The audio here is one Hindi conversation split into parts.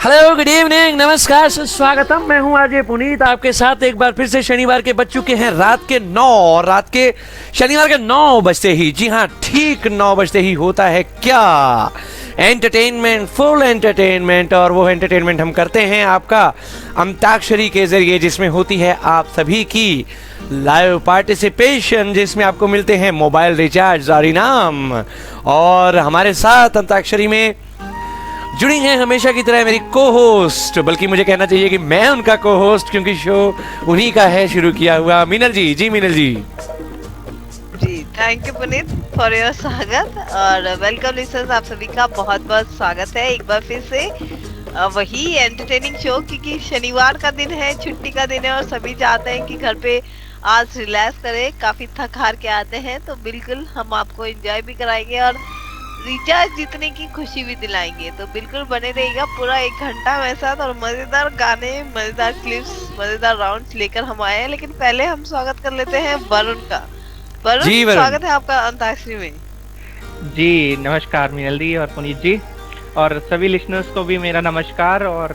हेलो, गुड इवनिंग, नमस्कार, सुस्वागतम। मैं हूं आरजे पुनीत, आपके साथ एक बार फिर से शनिवार के बज चुके हैं रात के शनिवार के 9 बजते ही, जी हां, ठीक 9 बजते ही होता है क्या? Entertainment, full entertainment. और वो एंटरटेनमेंट हम करते हैं आपका अंताक्षरी के जरिए, जिसमें होती है आप सभी की लाइव पार्टिसिपेशन, जिसमें आपको मिलते हैं मोबाइल रिचार्ज और इनाम। और हमारे साथ अंताक्षरी में जुड़ी हैं हमेशा की तरह मेरी को होस्ट, बल्कि मुझे कहना चाहिए कि मैं उनका को होस्ट, क्योंकि शो उन्हीं का है शुरू किया हुआ, मीनल जी। जी मीनल जी। जी, thank you Puneet for your स्वागत और वेलकम लिसनर्स, आप सभी का बहुत बहुत स्वागत है एक बार फिर से वही एंटरटेनिंग शो, क्योंकि शनिवार का दिन है, छुट्टी का दिन है और सभी चाहते हैं कि घर पे आज रिलैक्स करें, काफी थक हार के आते हैं, तो बिल्कुल हम आपको एंजॉय भी कराएंगे और रिचार्ज जीतने की खुशी भी दिलाएंगे। तो बिल्कुल बने रहिएगा पूरा 1 घंटा मेरे साथ और मजेदार गाने, मजेदार क्लिप्स, मजेदार राउंड्स लेकर हम आए हैं। लेकिन पहले हम स्वागत कर लेते हैं वरुण का। वरुण, जी वरुण। स्वागत है आपका अंताक्षरी में। जी, नमस्कार मीनल दी और पुनीत जी, और सभी लिसनर्स को भी मेरा नमस्कार। और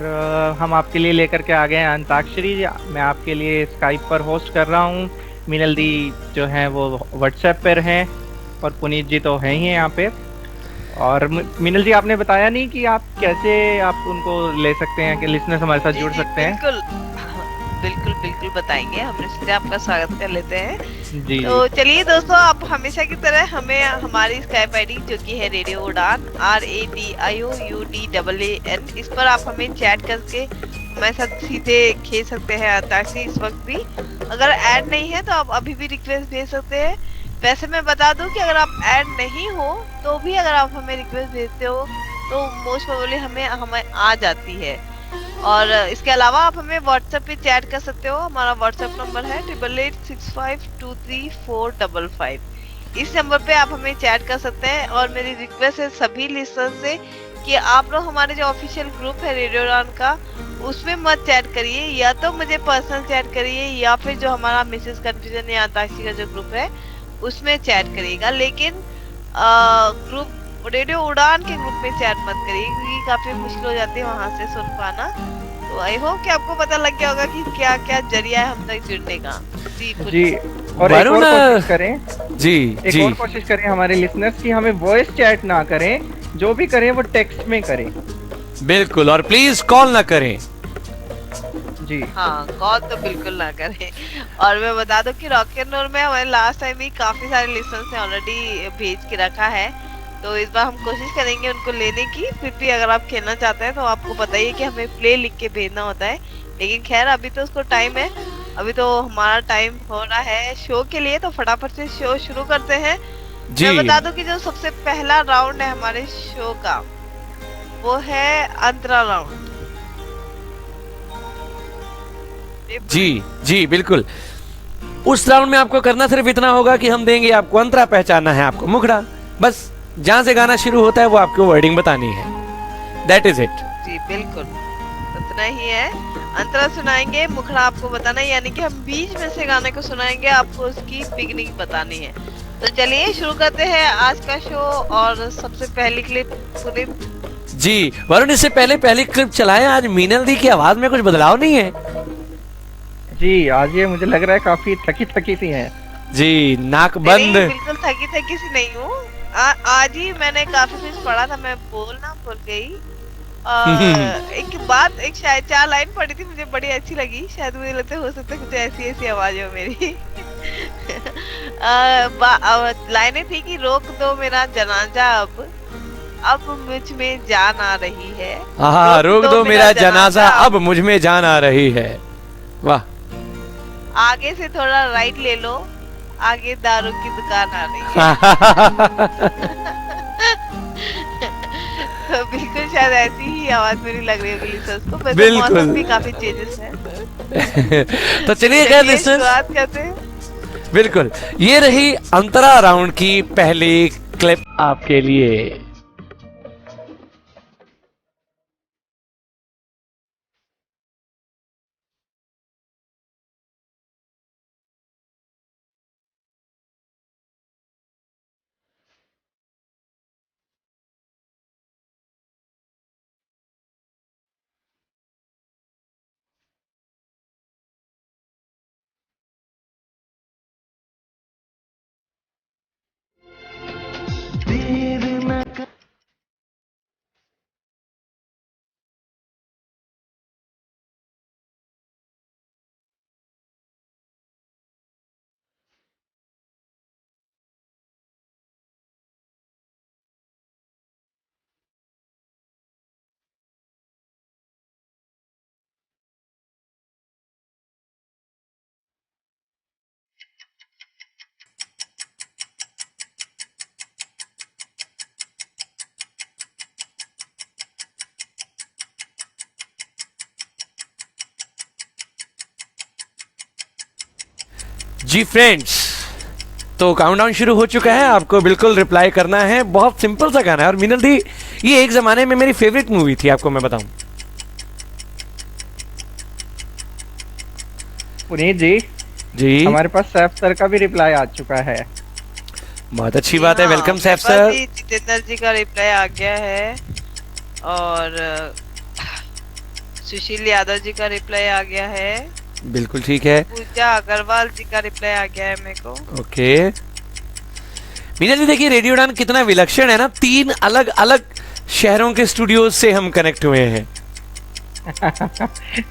हम आपके लिए लेकर के आ गए हैं अंताक्षरी। मैं आपके लिए स्काइप पर होस्ट कर रहा हूँ। मीनल दी जो हैं वो व्हाट्सएप पर हैं और पुनीत जी तो हैं ही यहाँ पे। और मीनल जी, आपने बताया नहीं कि आप कैसे आप उनको ले सकते हैं, कि लिसनर्स हमारे साथ जी जुड़ जी सकते हैं। बिल्कुल। बिल्कुल बिल्कुल बताएंगे, हम इसलिए आपका स्वागत कर लेते हैं। जी तो जी चलिए दोस्तों, आप हमेशा की तरह हमें हमारी स्काइप आईडी जो कि है रेडियो उड़ान RADIOUDAAN, इस पर आप हमें चैट करके हमारे साथ सीधे खेल सकते हैं अंताक्षरी। इस वक्त भी अगर ऐड नहीं है तो आप अभी भी रिक्वेस्ट भेज सकते हैं। वैसे मैं बता दूं कि अगर आप ऐड नहीं हो तो भी अगर आप हमें रिक्वेस्ट भेजते हो तो मोस्ट प्रोबेबली हमें आ जाती है। और इसके अलावा आप हमें व्हाट्सएप पे चैट कर सकते हो। हमारा व्हाट्सएप नंबर है 8886523455। इस नंबर पे आप हमें चैट कर सकते हैं। और मेरी रिक्वेस्ट है सभी लिसनर से कि आप लोग हमारे जो ऑफिशियल ग्रुप है रेडियो रन का, उसमें मत चैट करिए, या तो मुझे पर्सनल चैट करिए या फिर जो हमारा मिसेस कंफ्यूजन या अंताक्षरी का जो ग्रुप है उसमें चैट करिएगा। लेकिन ग्रुप रेडियो उड़ान के ग्रुप में चैट मत करिए, क्योंकि काफी मुश्किल हो जाती है वहां से सुन पाना। तो आई होप कि आपको पता लग गया होगा कि क्या क्या जरिया है हम तक जुड़ने का। जी जी। पुनीत। और एक वरुण। और कोशिश करें, जी एक जी। और कोशिश करें हमारे लिसनर्स की, हमें वॉइस चैट ना करें, जो भी करें वो टेक्स्ट में करें। बिल्कुल, और प्लीज कॉल ना करें। जी हाँ, कॉल तो बिल्कुल ना करें। और मैं बता दूं कि रॉक एंड रोल में हमारे लास्ट टाइम ही काफी सारे लिसनर्स ने ऑलरेडी भेज के रखा है, तो इस बार हम कोशिश करेंगे उनको लेने की। फिर भी अगर आप खेलना चाहते हैं तो आपको बताइए कि हमें प्ले लिख के भेजना होता है। लेकिन खैर अभी तो उसको टाइम है, अभी तो हमारा टाइम हो रहा है शो के लिए, तो फटाफट से शो शुरू करते हैं। मैं जी बता दूं कि जो सबसे पहला राउंड है हमारे शो का, वो है अंतरा राउंड। जी। जी बिल्कुल। उस राउंड में आपको करना सिर्फ इतना होगा कि हम देंगे आपको अंतरा, पहचानना है आपको मुखड़ा। बस जहां से गाना शुरू होता है वो आपको वर्डिंग बतानी है। That is it. जी बिल्कुल, उतना ही है। अंतरा सुनाएंगे, मुखड़ा आपको बताना है, यानी कि हम बीच में से गाने को सुनाएंगे, आपको उसकी बिगनिंग बतानी है। तो चलिए शुरू करते हैं आज का शो। और सबसे पहली क्लिप पूरी। जी वरुण, इससे पहले पहली क्लिप चलाएं। आज मीनल दी की आवाज में कुछ बदलाव नहीं है। जी, आज ये मुझे लग रहा है काफी थकी थकी सी हैं। जी, नाक नहीं बंद। नहीं, बिल्कुल थकी थकी सी नहीं हूँ। आज ही मैंने काफी कुछ पढ़ा था, मैं बोलना भूल गई। एक बात, एक शायद 4 लाइन पढ़ी थी, मुझे बड़ी अच्छी लगी। शायद मुझे लगता है हो सकता है कुछ ऐसी ऐसी आवाज हो मेरी। लाइनें थी कि रोक दो मेरा जनाजा अब मुझ में जान आ रही है। हाँ, रोक दो मेरा जनाजा, अब मुझ में जान आ रही है। वाह। आगे से थोड़ा राइट ले लो, आगे दारू की दुकान आ रही है। तो बिल्कुल शायद ऐसी ही आवाज मेरी लग रही होगी लिसनर्स को। वैसे बिल्कुल। मौसम भी काफी चेंजेस है। तो चलिए खैर चलिए लिसनर्स, शुरुआत करते हैं। बिल्कुल, ये रही अंतरा राउंड की पहली क्लिप आपके लिए। जी फ्रेंड्स, तो काउंटडाउन शुरू हो चुका है, आपको बिल्कुल रिप्लाई करना है। बहुत सिंपल सा गाना है और मीनल दी ये एक जमाने में मेरी फेवरेट मूवी थी, आपको मैं बताऊं। पुनीत जी, जी हमारे पास सैफ सर का भी रिप्लाई आ चुका है। बहुत अच्छी बात है, हाँ, वेलकम सैफ मेरे पास सर। भी जितेंद्र जी का रिप्लाई आ गया है और सुशील यादव जी का रिप्लाई आ गया है। बिल्कुल ठीक है। पूजा अग्रवाल जी का रिप्लाई आ गया है मेरे को। ओके मीना जी, देखिए रेडियो उड़ान कितना विलक्षण है ना, 3 अलग अलग शहरों के स्टूडियो से हम कनेक्ट हुए हैं।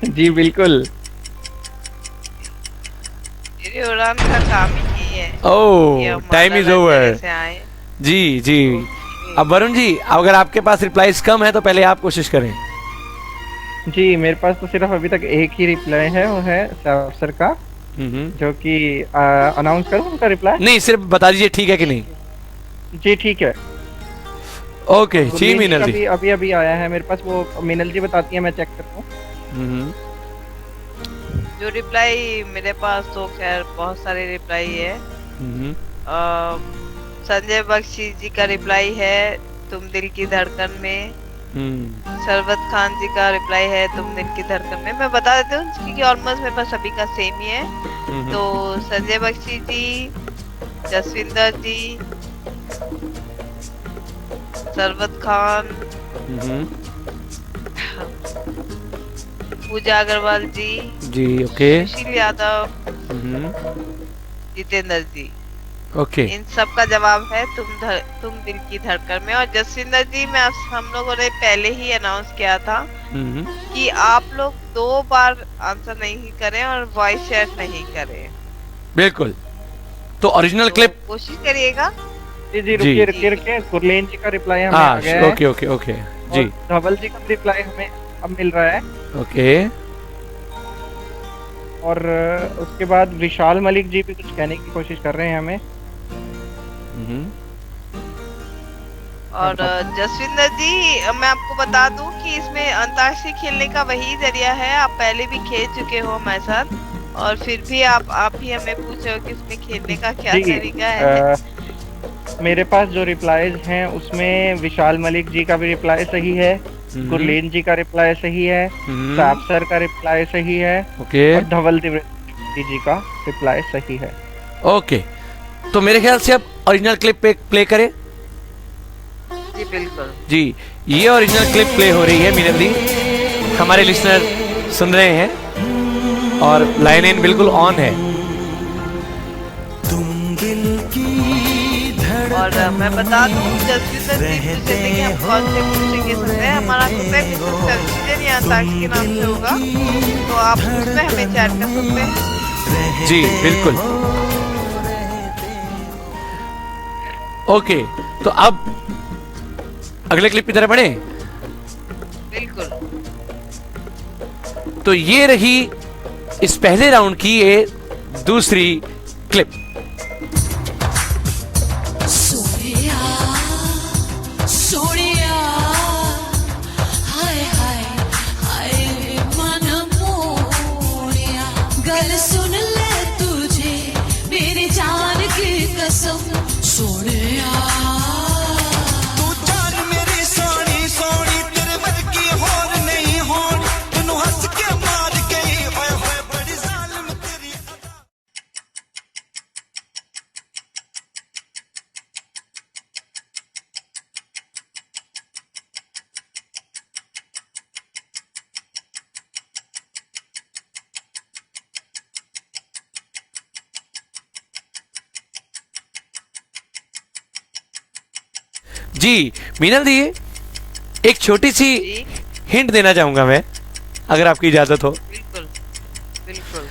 जी बिल्कुल। रेडियो उड़ान का काम ही है। ओह, टाइम इज ओवर। से आए। जी जी। अब वरुण जी, अगर आपके पास रिप्लाईज कम है तो पहले आप कोशिश करें। जी मेरे पास तो सिर्फ अभी तक एक ही रिप्लाई है, वो है सैफ सर का, जो कि अनाउंस करूं उनका रिप्लाई। नहीं, सिर्फ बता दीजिए ठीक है कि नहीं। जी ठीक है। ओके जी मीनल जी। अभी अभी आया है मेरे पास, वो मीनल जी बताती है, मैं चेक करता हूँ। जो रिप्लाई मेरे पास तो खैर बहुत सारे रिप्लाई है। संजय बख्शी जी का रिप्लाई है तुम दिल की धड़कन में। सरवत खान जी का रिप्लाई है तुम दिल की धड़कन में। मैं बता देती हूँ क्योंकि ऑलमोस्ट मेरे पास सभी का सेम ही है। तो संजय बख्शी जी, जसविंदर जी, सरवत खान, पूजा अग्रवाल जी, ओके, सुशील यादव, जितेंद्र जी, ओके। इन सब का जवाब है तुम दिल की धड़कन में। और जसविंदर जी, मैं हम लोगों ने पहले ही अनाउंस किया था कि आप लोग 2 बार आंसर नहीं करें और वॉइस शेयर नहीं करें। बिल्कुल, तो ओरिजिनल क्लिप कोशिश करिएगा। जी जी, रुकिए, गुरलेन जी का रिप्लाई हमें आ गया है। ओके ओके ओके जी। धवल जी का रिप्लाई हमें अब मिल रहा है। ओके। और उसके बाद विशाल मलिक जी भी कुछ कहने की कोशिश कर रहे हैं हमें। और जसविंदर जी, मैं आपको बता दूं कि इसमें अंताक्षरी खेलने का वही जरिया है। आप पहले भी खेल चुके हो हमारे साथ और फिर भी आप ही हमें पूछ रहे हो कि इसमें खेलने का क्या तरीका है। मेरे पास जो रिप्लाईज हैं उसमें विशाल मलिक जी का भी रिप्लाई सही है, गुरलीन जी का रिप्लाई सही है, साफ सर का रिप्लाई सही है, और धवल जी का रिप्लाई सही है। ओके, तो मेरे ख्याल से अब ओरिजिनल क्लिप पे प्ले करें। जी बिल्कुल जी, ये ओरिजिनल क्लिप प्ले हो रही है मीनल दी, हमारे लिसनर सुन रहे हैं और लाइन इन बिल्कुल ऑन है। और मैं बता दूं जसविंदर जी पूछते थे कि हम कौन से पूछेंगे सकते हैं। हमारा खुद का टेलीविजन या अंताक्षरी के नाम से होगा, तो आप उसमें हमें चैट कर सकते हैं। जी बिल्कुल। ओके, तो अब अगले क्लिप की तरफ बढ़े। बिल्कुल। तो ये रही इस पहले राउंड की ये दूसरी क्लिप। सुन ले तुझे मेरी जान की कसम सोनिया, तू जान मेरी सोनी सोनी तेरे वर्गी होर नहीं होनी, तैनू हंस के मार गई ओए होए बड़ी जालिम तेरी। जी मीनल दी, एक छोटी सी हिंट देना चाहूंगा मैं, अगर आपकी इजाजत हो। बिल्कुल बिल्कुल।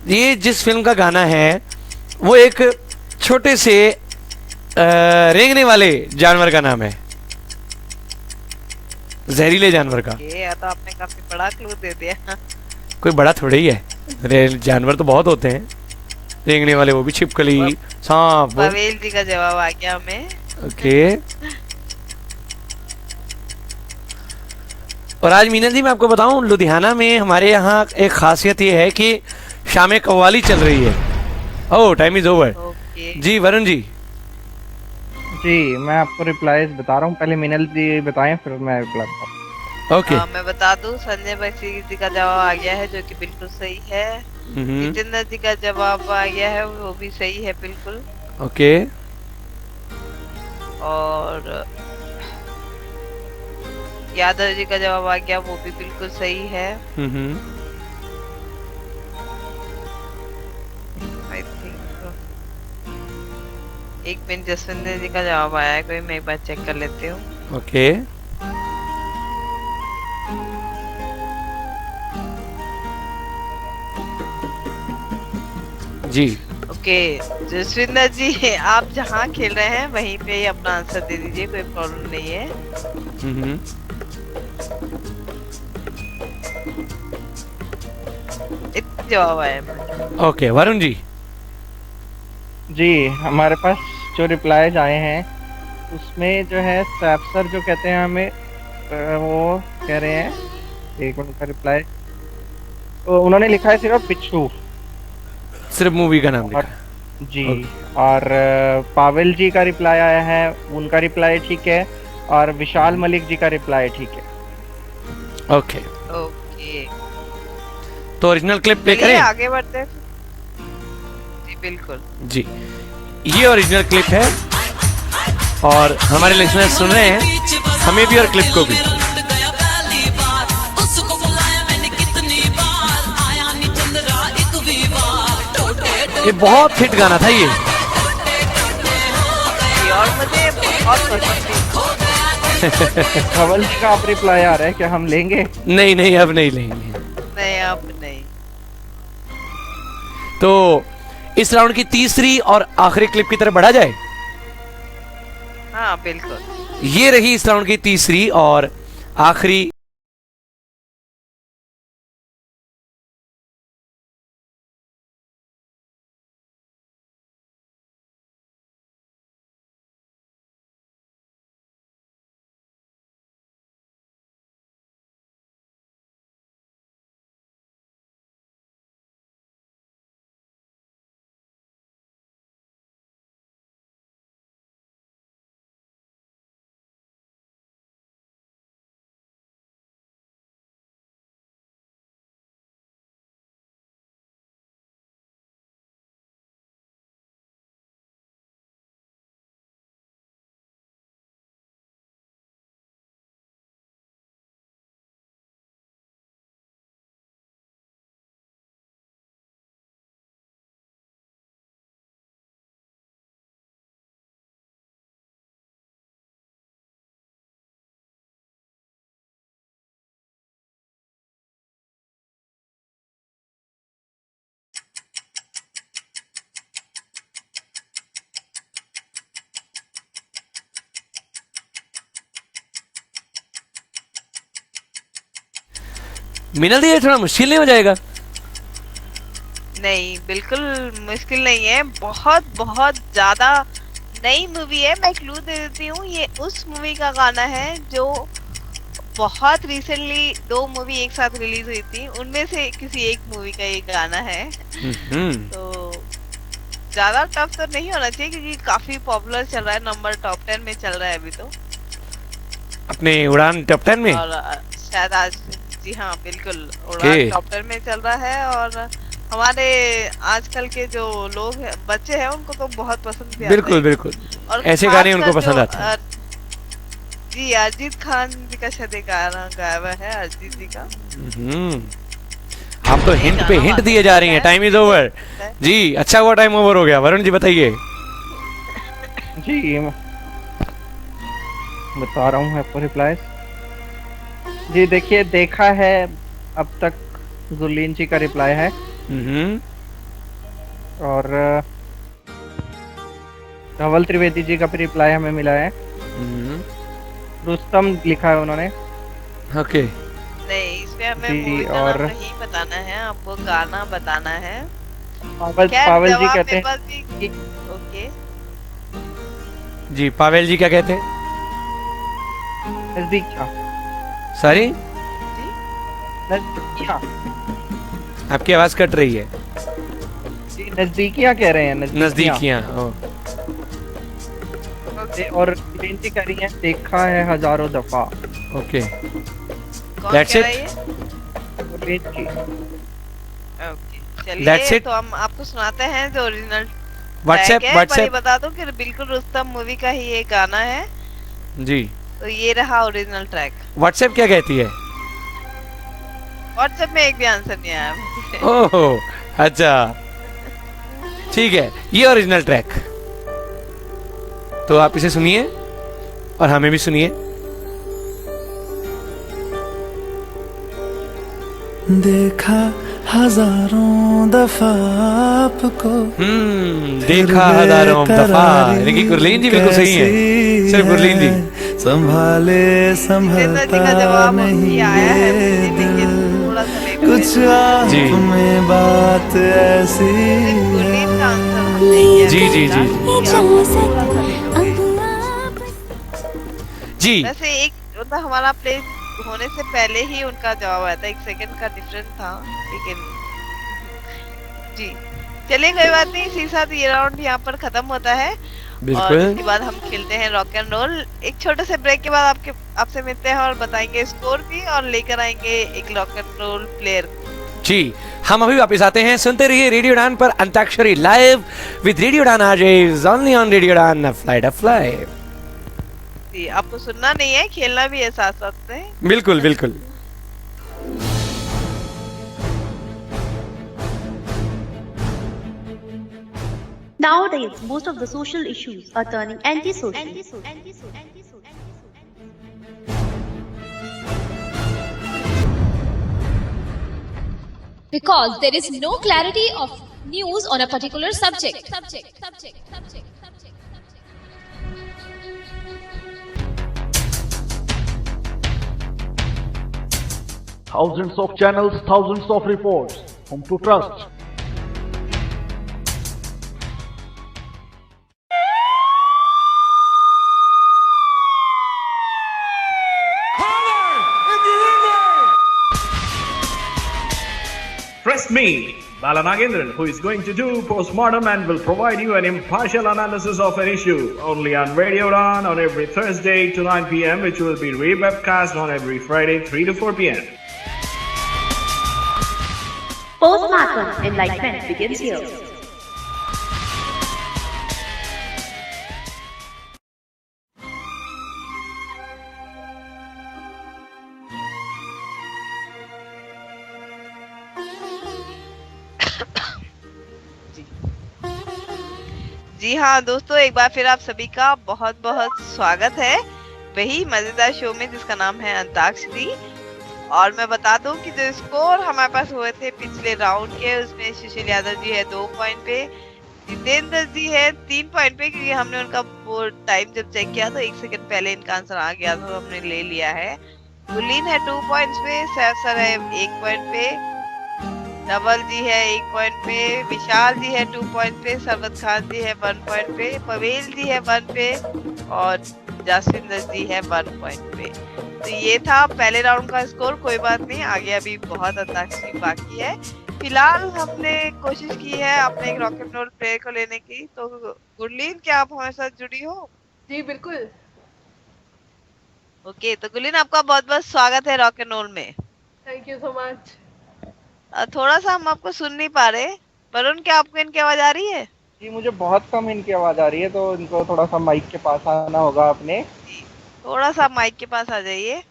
ये जिस फिल्म का गाना है वो एक छोटे से रेंगने वाले जानवर का नाम है, जहरीले जानवर का। ये तो आपने काफी बड़ा क्लू दे दिया। कोई बड़ा थोड़ा ही है, जानवर तो बहुत होते हैं रेंगने वाले, वो भी छिपकली, सांप। पवेल जी का जवाब आ गया हमें। ओके। और आज मीना जी मैं आपको बताऊं, लुधियाना में हमारे यहाँ एक खासियत ये है कि शाम कव्वाली चल रही है। ओह टाइम इज ओवर। ओके जी वरुण जी। जी मैं आपको रिप्लाईज बता रहा हूँ, पहले मिनल जी बताएं फिर मैं रिप्लाई बताऊँ। ओके। मैं बता दूं, संजय बख्शी जी का जवाब आ गया है जो कि बिल्कुल सही है। जितेंद्र जी का जवाब आ गया है, वो भी सही है बिल्कुल। ओके। और यादव जी का जवाब आ गया, वो भी बिल्कुल सही है। आई थिंक एक मिनट, जसविंदर जी का जवाब आया है कोई, मैं एक बार चेक कर लेती हूँ। ओके। जी ओके जसविंदर जी, आप जहाँ खेल रहे हैं वहीं पे ही अपना आंसर दे दीजिए, कोई प्रॉब्लम नहीं है। इतना जवाब आया है। ओके वरुण जी। जी हमारे पास जो रिप्लाईज आए हैं उसमें जो है सैफ सर जो कहते हैं हमें वो कह रहे हैं, एक मिनट का रिप्लाई, तो उन्होंने लिखा है सिर्फ बिच्छू, सिर्फ मूवी का नाम लिखा और है। जी और पावेल जी का रिप्लाई आया है, उनका रिप्लाई ठीक है, और विशाल मलिक जी का रिप्लाई ठीक है। ओके ओके तो ओरिजिनल क्लिप प्ले चलिए करें। आगे बढ़ते हैं। जी बिल्कुल। जी ये ओरिजिनल क्लिप है और हमारे लिसनर्स सुन रहे हैं, हमें भी और क्लिप को भी। ये बहुत हिट गाना था ये। जी, और मुझे बहुत पसंद थी। धवल जी का आप रिप्लाई आ रहा है, क्या हम लेंगे? नहीं नहीं अब नहीं लेंगे। नहीं अब नहीं। तो इस राउंड की तीसरी और आखिरी क्लिप की तरफ बढ़ा जाए। हाँ बिल्कुल। ये रही इस राउंड की तीसरी और आखिरी मिनल दी, ये थोड़ा मुश्किल नहीं हो जाएगा? नहीं बिल्कुल मुश्किल नहीं है, बहुत बहुत ज्यादा नई मूवी है। मैं क्लू दे देती हूँ, ये उस मूवी का गाना है जो बहुत रिसेंटली 2 मूवी एक साथ रिलीज हुई थी, उनमें से किसी एक मूवी का ये गाना है। तो ज्यादा टफ तो नहीं होना चाहिए क्योंकि काफी पॉपुलर चल रहा है, नंबर टॉप 10 में चल रहा है अभी तो। अपने उड़ान टॉप 10 में? और शायद आज, जी हाँ बिल्कुल, उड़ान टॉप 10 में चल रहा है। और हमारे आजकल के जो लोग हैं, बच्चे हैं, उनको तो बहुत पसंद भी आता है। बिल्कुल बिल्कुल, और ऐसे गाने उनको पसंद आते हैं। जी अरिजीत खान जी का शायद एक गाना गाया हुआ है, अरिजीत जी का। आप तो हिंट पे हिंट दिए जा रही हैं। टाइम इज ओवर जी। अच्छा हुआ टाइम ओवर हो गया। वरुण जी बताइए। जी बता रहा हूँ आपको रिप्लाई। जी देखिए, देखा है अब तक जुलीन जी का रिप्लाई है, और धवल त्रिवेदी जी का भी रिप्लाई हमें मिला है। रुस्तम लिखा है उन्होंने। ओके नहीं, इसमें हमें जी, मूवी का और नाम नहीं बताना है, आपको गाना बताना है। पावल जी जवाब कहते मेरे हैं पास भी। ओके जी, पावेल जी क्या कहते हैं? नजदीक था। सॉरी, नजदीक था। आपकी आवाज कट रही है। जी नजदीकियां कह रहे हैं, नजदीकियां। और बेनती करी है, देखा है हजारों दफा। ओके, कौन That's कह it? रहा है ये? गुरलीन जी। ओके, That's चलिए it? तो हम आपको सुनाते हैं जो ओरिजिनल व्हाट्सएप पर ये व्हाट्सएप बता दूं कि बिल्कुल रुस्तम मूवी का ही ये गाना है। जी, तो ये रहा ओरिजिनल ट्रैक। व्हाट्सएप क्या कहती है? व्हाट्सएप में एक भी आंसर नहीं आया मुझे। ओहो, अच्छा ठीक है, ये ओरिजिनल ट्रैक। तो आप इसे सुनिए और हमें भी सुनिए। देखा हजारों दफा आपको, देखा हजारों दफा, यानी कि गुरलीन जी बिल्कुल सही है, सिर्फ गुरलीन जी। संभाले जिंदगी का संभलता जवाब नहीं अभी आया है मुझे, ये लेकिन दिल, थोड़ा सा लेट कुछ जी। आप में बात ऐसी गुरलीन का है। आंसर हम नहीं कह जी, सकते। जी, जी। थोड़ा सा लेट हो गए। जी वैसे एक मतलब हमारा प्ले होने से पहले ही उनका जवाब आया था, 1 सेकंड का डिफरेंस था, लेकिन जी चलिए कोई बात नहीं। इसी साथ ये राउंड यहाँ पर खत्म होता है और बिल्कुल। इसके बाद हम खेलते हैं रॉक एंड रोल। एक छोटे से ब्रेक के बाद आपसे मिलते हैं और बताएंगे स्कोर भी और लेकर आएंगे एक रॉक एंड रोल प्लेयर। जी हम अभी वापस आते हैं, सुनते रहिए रेडियो डान पर antakshari live with radio Dan RJs only on radio Dan fly. जी आपको सुनना नहीं है, खेलना भी है साथ साथ में। बिल्कुल बिल्कुल। Nowadays, most of the social issues are turning antisocial. Because there is no clarity of news on a particular subject. Thousands of channels, thousands of reports. Whom to trust? Trust me, Bala Nagendran, who is going to do postmortem and will provide you an impartial analysis of an issue only on Radio Dawn on every Thursday to 9 p.m., which will be rebroadcast on every Friday 3 to 4 p.m. Postmortem enlightenment begins here. जी हाँ दोस्तों, एक बार फिर आप सभी का बहुत बहुत स्वागत है वही मजेदार शो में जिसका नाम है अंताक्षरी। और मैं बता दूं कि जो स्कोर हमारे पास हुए थे पिछले राउंड के, उसमें सुशील यादव जी है 2 पॉइंट पे, जितेंद्र जी है 3 पॉइंट पे, क्योंकि हमने उनका वो टाइम जब चेक किया तो 1 सेकंड पहले इनका आंसर आ गया तो हमने ले लिया है। गुरलीन है 2 पॉइंट्स पे, सैफ सर है 1 पॉइंट पे, डबल जी है 1 पॉइंट पे, विशाल जी है 2 पॉइंट पे, सरवत खान जी है 1 पॉइंट पे, पवेल जी है 1 पे और जासविंदर जी है 1 पॉइंट पे। तो ये था पहले राउंड का स्कोर। कोई बात नहीं, आगे अभी बहुत अंताक्षरी बाकी है। फिलहाल हमने कोशिश की है अपने एक रॉक एंड रोल प्लेयर को लेने की। तो गुरलीन, क्या आप हमारे साथ जुड़ी हो? जी बिल्कुल। ओके, तो गुरलीन आपका बहुत बहुत स्वागत है रॉक एंड रोल में। Thank you so much. थोड़ा सा हम आपको सुन नहीं पा रहे। वरुण, क्या आपको इनकी आवाज आ रही है? जी मुझे बहुत कम इनकी आवाज आ रही है, तो इनको थोड़ा सा माइक के पास आना होगा आपने। थोड़ा सा माइक के पास आ जाइए।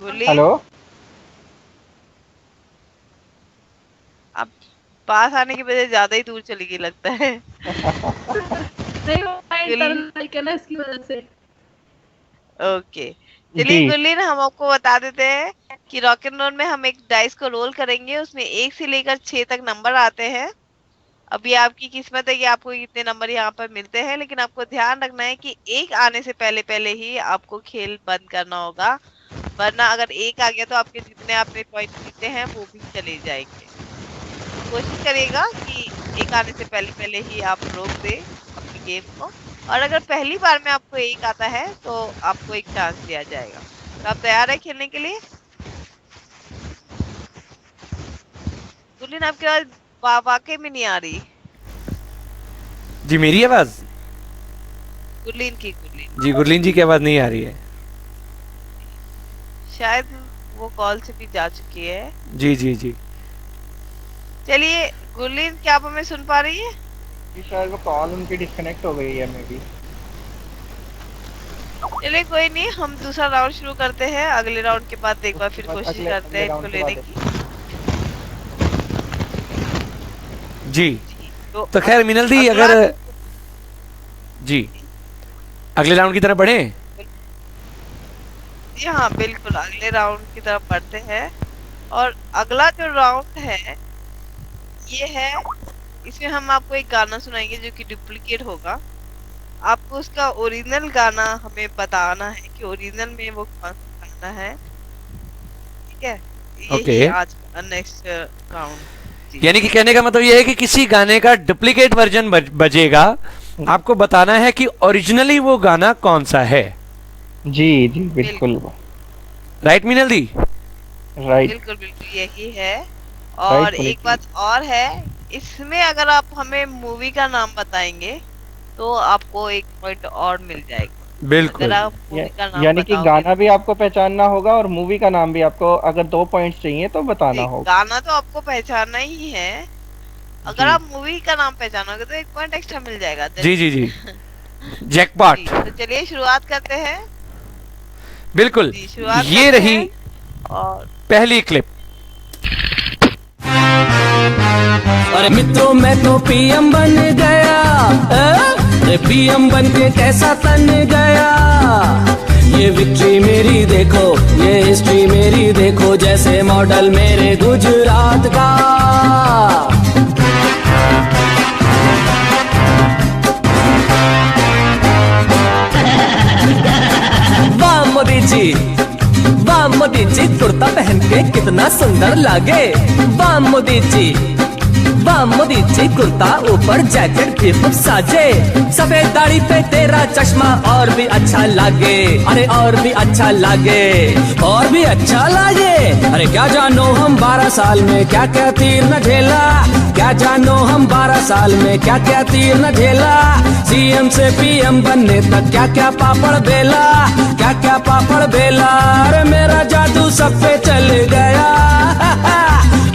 हेलो, अब पास आने की वजह ज्यादा ही दूर चली गई लगता है। नहीं, वो माइक है ना, इसकी वजह से। ओके, चलिए गुरलीन, हम आपको बता देते हैं कि रॉक एंड रोल में हम एक डाइस को रोल करेंगे, उसमें 1 से लेकर 6 तक नंबर आते हैं। अभी आपकी किस्मत है कि आपको कितने नंबर यहाँ पर मिलते हैं, लेकिन आपको ध्यान रखना है कि 1 आने से पहले ही आपको खेल बंद करना होगा, वरना अगर 1 आ गया तो आपके जितने आपने पॉइंट जीते हैं वो भी चले जाएंगे। कोशिश करिएगा कि 1 आने से पहले ही आप रोक दें अपनी गेम को, और अगर पहली बार में आपको 1 आता है तो आपको एक चांस दिया जाएगा। तो आप तैयार है खेलने के लिए? गुरलीन आपकी आवाज वाकई में नहीं आ रही। जी मेरी आवाज? गुरलीन जी गुरलीन जी की आवाज नहीं आ रही है। शायद वो कॉल से भी जा चुकी है। जी जी जी। चलिए गुरलीन, क्या आप हमें सुन पा रही है? शायद वो कॉल उनकी डिस्कनेक्ट हो गई है मे बी। चलिए कोई नहीं, हम दूसरा राउंड शुरू करते हैं। अगले राउंड के बाद एक बार फिर कोशिश करते हैं इनको लेने की। जी तो खैर मिनल दी, अगर जी अगले राउंड की तरफ बढ़े। जी हाँ बिल्कुल, अगले राउंड की तरफ बढ़ते हैं। और अगला जो राउंड है ये है, इसमें हम आपको एक गाना सुनाएंगे जो कि डुप्लीकेट होगा। आपको उसका ओरिजिनल गाना हमें बताना है कि ओरिजिनल में वो कौन सा गाना है। ठीक है, ओके। आज नेक्स्ट राउंड। यानी कि कहने का मतलब ये है कि किसी गाने का डुप्लीकेट वर्जन बजेगा, आपको बताना है कि ओरिजिनली वो गाना कौन सा है। जी जी बिल्कुल। राइट मिनल दी? राइट, बिल्कुल बिल्कुल यही है। और एक बात और है, इसमें अगर आप हमें मूवी का नाम बताएंगे तो आपको एक पॉइंट और मिल जाएगा। बिल्कुल। अगर आप मूवी का नाम यानी कि बताओगे गाना भी आपको पहचानना होगा और मूवी का नाम भी आपको, अगर 2 पॉइंट्स चाहिए तो बताना होगा। गाना तो आपको पहचानना ही है। अगर आप मूवी का नाम पहचानोगे तो एक पॉइंट एक्स्ट्रा मिल जाएगा। जी जी जी, जैकपॉट। तो चलिए शुरुआत करते हैं। बिल्कुल, शुरुआत ये करते रही हैं और पहली क्लिप। अरे मित्रों मैं तो पीएम बन गया, अरे पीएम बन के कैसा तन गया। ये विक्ट्री मेरी देखो, ये हिस्ट्री मेरी देखो, जैसे मॉडल मेरे गुजरात का। वाह मोदी जी, वाह मोदी जी, कुर्ता पहन के कितना सुंदर लागे। वाह मोदी जी, वाह मोदी जी, कुर्ता ऊपर जैकेट भी खूब साजे। सफेद दाढ़ी पे तेरा चश्मा और भी अच्छा लागे। अरे और भी अच्छा लागे, और भी अच्छा लागे। अरे क्या जानो हम 12 साल में क्या क्या तीर न झेला। क्या जानो हम 12 साल में क्या क्या तीर न झेला। सीएम से पीएम बनने तक क्या क्या पापड़ बेला, क्या क्या पापड़ बेला। अरे मेरा जादू सब पे चल गया,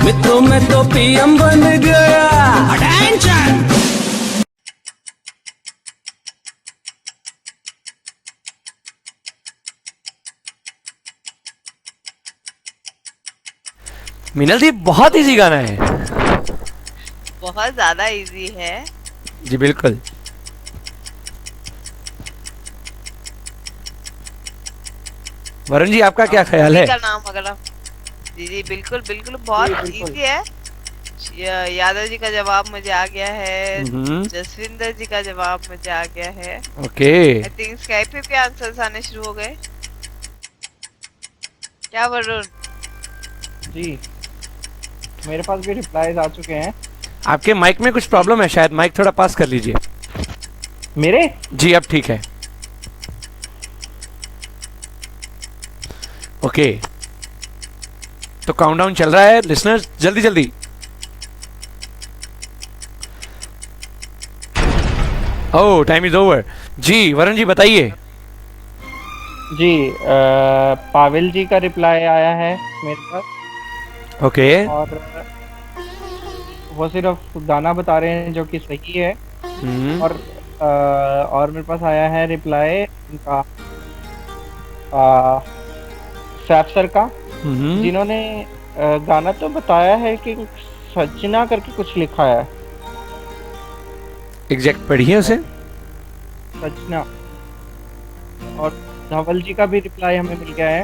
मित्रों मैं तो पीएम बन गया। अटेंशन। मिनल दी बहुत इजी गाना है। बहुत ज्यादा इजी है। जी बिल्कुल। वरुण जी आपका क्या ख्याल है? का नाम अगर आप, जी जी बिल्कुल बिल्कुल, बहुत इजी है। यादव जी का जवाब मुझे आ गया है, जसविंदर जी का जवाब मुझे आ गया है। ओके। आई थिंक स्काइप पे भी आंसर्स आने शुरू हो गए। क्या वरुण? जी मेरे पास भी रिप्लाईज आ चुके हैं। आपके माइक में कुछ प्रॉब्लम है शायद, माइक थोड़ा पास कर लीजिए। मेरे? जी अब ठीक है। ओके, तो काउंटडाउन चल रहा है लिसनर्स, जल्दी जल्दी। ओह टाइम इज ओवर। जी वरुण जी बताइए। जी पावेल जी का रिप्लाई आया है मेरे पास। ओके। और वो सिर्फ गाना बता रहे हैं जो कि सही है। और मेरे पास आया है रिप्लाई उनका सैफ सर का, जिन्होंने गाना तो बताया है कि सजना करके कुछ लिखा है। एग्जैक्ट पढ़िए उसे। सजना। और धवल जी का भी रिप्लाई हमें मिल गया है।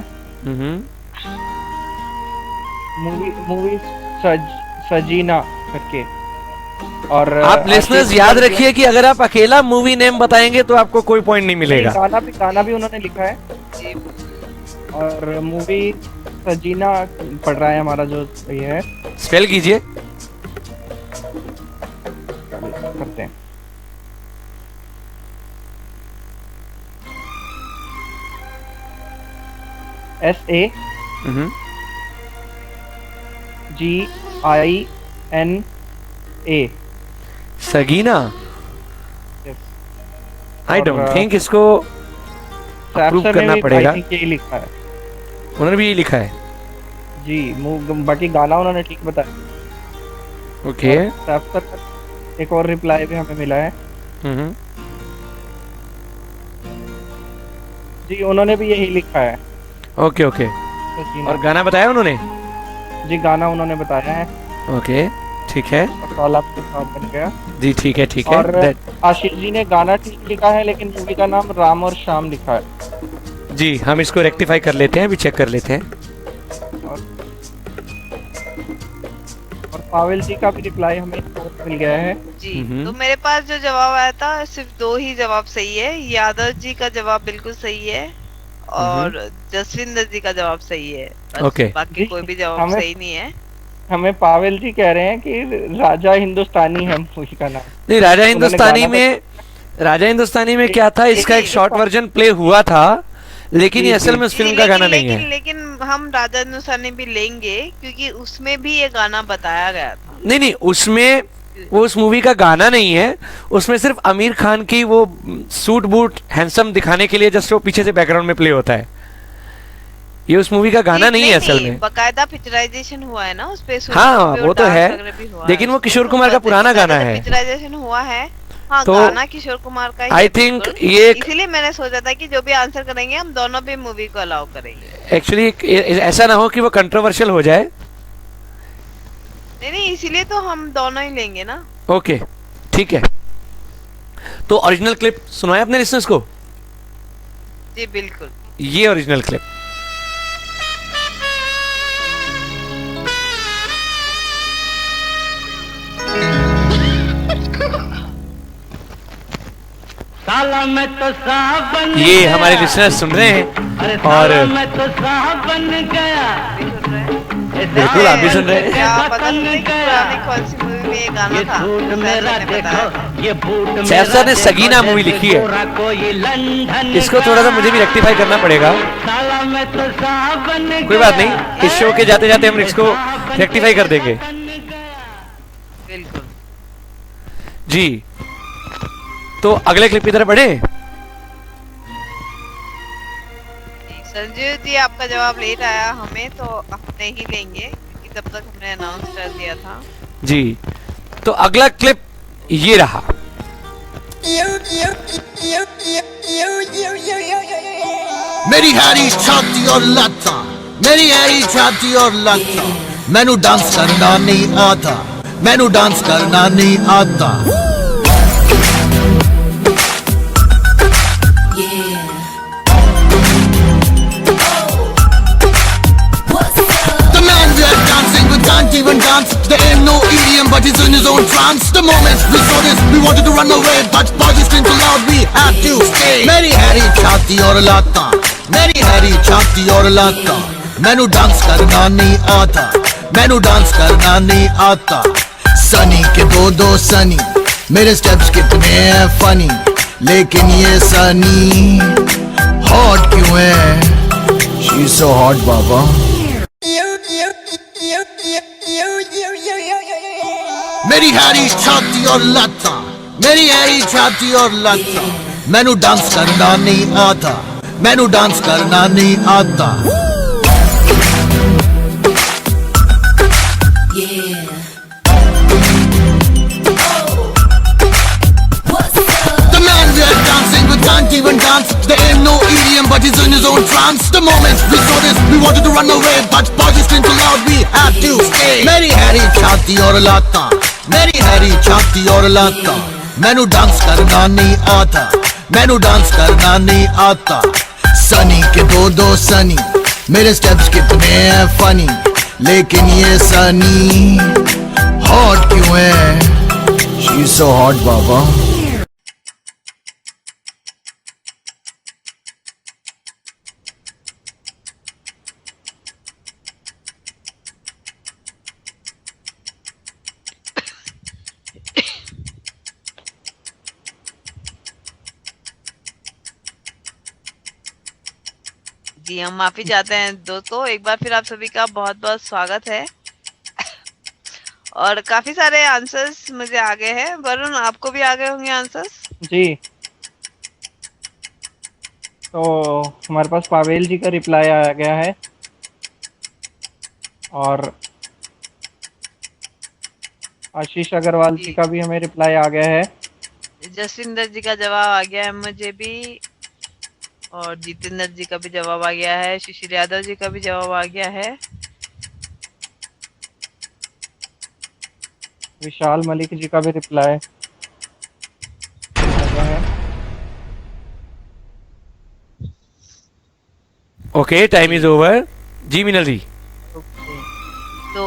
मूवी सजीना करके। और आप लिसनर्स याद रखिए कि अगर आप अकेला मूवी नेम बताएंगे तो आपको कोई पॉइंट नहीं मिलेगा। गाना भी उन्होंने लिखा है। और मूवी सजीना पढ़ रहा है हमारा जो ये है। स्पेल कीजिए। करते हैं। SAGINA SGINA। Sagina, I don't think इसको अप्रूव करना पड़ेगा। यही लिखा है, उन्होंने भी यही लिखा है। जी। बाकी गाना उन्होंने ठीक बताया। ओके। एक और रिप्लाई भी हमें मिला है। जी, उन्होंने भी यही लिखा है। Okay okay. और गाना बताया उन्होंने? जी, गाना उन्होंने बताया है। ओके, ठीक है। कॉल आपके साथ बन गया। जी ठीक है, ठीक और है। आशीष जी ने गाना ठीक लिखा है, लेकिन मूवी का नाम राम और श्याम लिखा है। जी, हम इसको रेक्टिफाई कर लेते हैं, अभी चेक कर लेते हैं। और पावेल जी का भी रिप्लाई हमें मिल गया है। जी, तो मेरे पास जो जवाब आया था सिर्फ 2 ही जवाब सही है। यादव जी का जवाब बिल्कुल सही है और जसविंदर जी का जवाब सही है। ओके। बाकी कोई भी जवाब सही नहीं है। हमें पावेल जी कह रहे हैं कि राजा हिंदुस्तानी है मूवी का नाम। नहीं, राजा हिंदुस्तानी में क्या था, इसका एक शॉर्ट वर्जन प्ले हुआ था, लेकिन ये असल में उस फिल्म का गाना नहीं है। लेकिन हम राजा हिंदुस्तानी भी लेंगे क्योंकि उसमें भी ये गाना बताया गया था। नहीं, उसमें वो उस मूवी का गाना नहीं है, उसमें सिर्फ आमिर खान की वो सूट बूट हैंडसम दिखाने के लिए जस्ट वो पीछे से बैकग्राउंड में प्ले होता है। ये उस मूवी का गाना नहीं है असल में। बकायदा पिक्चराइजेशन हुआ है ना उस पे। हाँ, वो तो है, लेकिन वो किशोर कुमार का पुराना गाना है। पिक्चराइजेशन हुआ है। हाँ, तो गाना किशोर कुमार का आई थिंक ये, इसीलिए मैंने सोचा था कि जो भी आंसर करेंगे हम दोनों भी मूवी को अलाउ करेंगे। एक्चुअली ऐसा ना हो कि वो कंट्रोवर्शियल हो जाए। नहीं, इसीलिए तो हम दोनों ही लेंगे ना। ओके, ठीक है। तो ओरिजिनल क्लिप सुनाए अपने लिसनर्स को। जी बिल्कुल, ये ओरिजिनल क्लिप। साला मैं तो सावन ये हमारे लिसनर्स सुन रहे हैं और मैं तो सावन गया। बिल्कुल आप भी सुन रहे हैं। पता नहीं पुरानी कौन सी मूवी में ये गाना था। सैफ सर ने सगीना मूवी लिखी है। इसको थोड़ा सा मुझे भी रेक्टिफाई करना पड़ेगा। कोई बात नहीं, इस शो के जाते जाते हम इसको रेक्टिफाई कर देंगे। बिल्कुल जी, तो अगले क्लिप की तरफ बढ़े। संजीव जी, आपका जवाब लेट आया हमें, तो हम नहीं लेंगे क्योंकि तब तक हमने अनाउंस कर दिया था। जी, तो अगला क्लिप ये रहा। मेरी हैरी छाती और लता, मेरी हैरी छाती और लता, मैनू डांस करना नहीं आता, मैनू डांस करना नहीं आता। Can't even dance. There ain't no EDM, but he's in his own trance. The moment we saw this, we wanted to run away, but party screamed too loud, we had to stay. मेरी हैरी छाती और लाता, मेरी हैरी छाती और लाता, मैनू डांस करना नहीं आता, मैनू डांस करना नहीं आता। सनी के दो सनी, मेरे स्टेप्स कितने हैं फनी, लेकिन ये सनी हॉट क्यों है? She's so hot, बाबा। मेरी हैरी छाती और लता, मेरी हैरी छाती और लता, मैनू डांस करना नहीं आता, मैनू डांस करना नहीं आता। The man we are dancing with can't even dance. There ain't no EDM, but he's in his own trance. The moment we saw this, we wanted to run away, but party screamed too loud, we had to stay. मेरी हैरी छाती और लाता, मेरी हैरी छाती और लाता, मैनू डांस करना नहीं आता, मैनू डांस करना नहीं आता। सनी के दो सनी, मेरे स्टेप्स कितने हैं फनी, लेकिन ये सनी हॉट क्यों है? She's so hot, बाबा। जी, हम माफी चाहते हैं दोस्तों, एक बार फिर आप सभी का बहुत बहुत स्वागत है। और काफी सारे आंसर्स मुझे आ गए हैं। वरुण, आपको भी आ गए होंगे आंसर्स? जी, तो हमारे पास पावेल जी का रिप्लाई आ गया है और आशीष अग्रवाल जी का भी हमें रिप्लाई आ गया है। जसविंदर जी का जवाब आ गया है मुझे भी, और जितेंद्र जी का भी जवाब आ गया है, सुशील यादव जी का भी जवाब आ गया है। विशाल मलिक जी का भी रिप्लाई आ गया है। Okay, time is over. जी मीनल जी। तो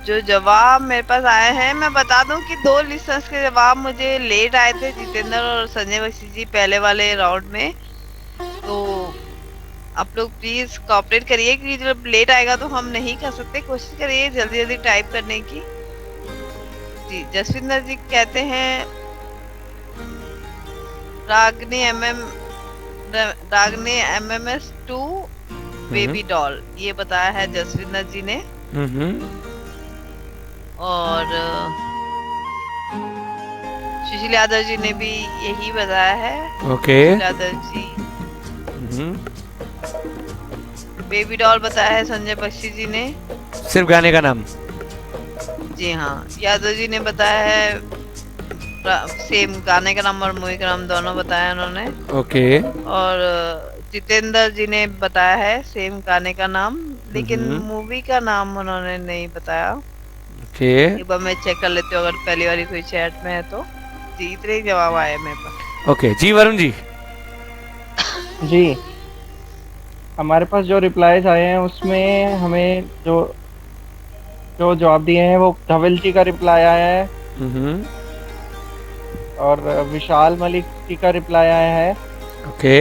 जो जवाब मेरे पास आए हैं, मैं बता दूं कि 2 लिस्टर्स के जवाब मुझे लेट आए थे, जितेंद्र और संजय बख्शी जी पहले वाले राउंड में। तो आप लोग प्लीज कोऑपरेट करिए कि जब लेट आएगा तो हम नहीं कर सकते, कोशिश करिए जल्दी जल्दी टाइप करने की। जी, जसविंदर जी कहते हैं रागनी MMS2 बेबी डॉल, ये बताया है जसविंदर जी ने। और सुशील यादव जी ने भी यही बताया है। Okay. Yadav ji baby doll बताया है संजय बख्शी जी ने। सिर्फ गाने का नाम। जी हाँ, यादव जी ने बताया है सेम गाने का नाम और मूवी का नाम दोनों बताया उन्होंने। ओके। और जितेंद्र जी ने बताया है सेम गाने का नाम, लेकिन मूवी का नाम उन्होंने नहीं बताया। ओके। एक बार मैं चेक कर लेती हूँ अगर पहली बारी कोई चैट में है तो। जी, इतने ही जवाब आए मेरे पास। ओके जी, वरुण जी। जी, हमारे पास जो रिप्लाईज आए हैं उसमें हमें जो जवाब दिए हैं वो धवल जी का रिप्लाई आया है और विशाल मलिक जी का रिप्लाई आया है। ओके।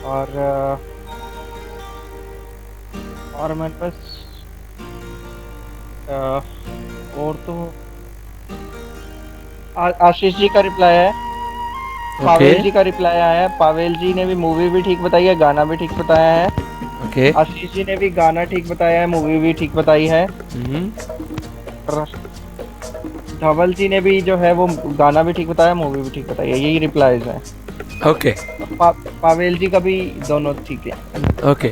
और हमारे पास और तो आशीष जी का रिप्लाई है। पावेल जी का रिप्लाई आया है। पावेल जी ने भी मूवी भी ठीक बताई है, गाना भी ठीक बताया है। ओके। आशीष जी ने भी गाना ठीक बताया है, मूवी भी ठीक बताई है। धवल जी ने भी जो है वो गाना भी ठीक बताया, मूवी भी ठीक बताई है। यही रिप्लाईज हैं। ओके। पावेल जी का भी दोनों ठीक है। ओके,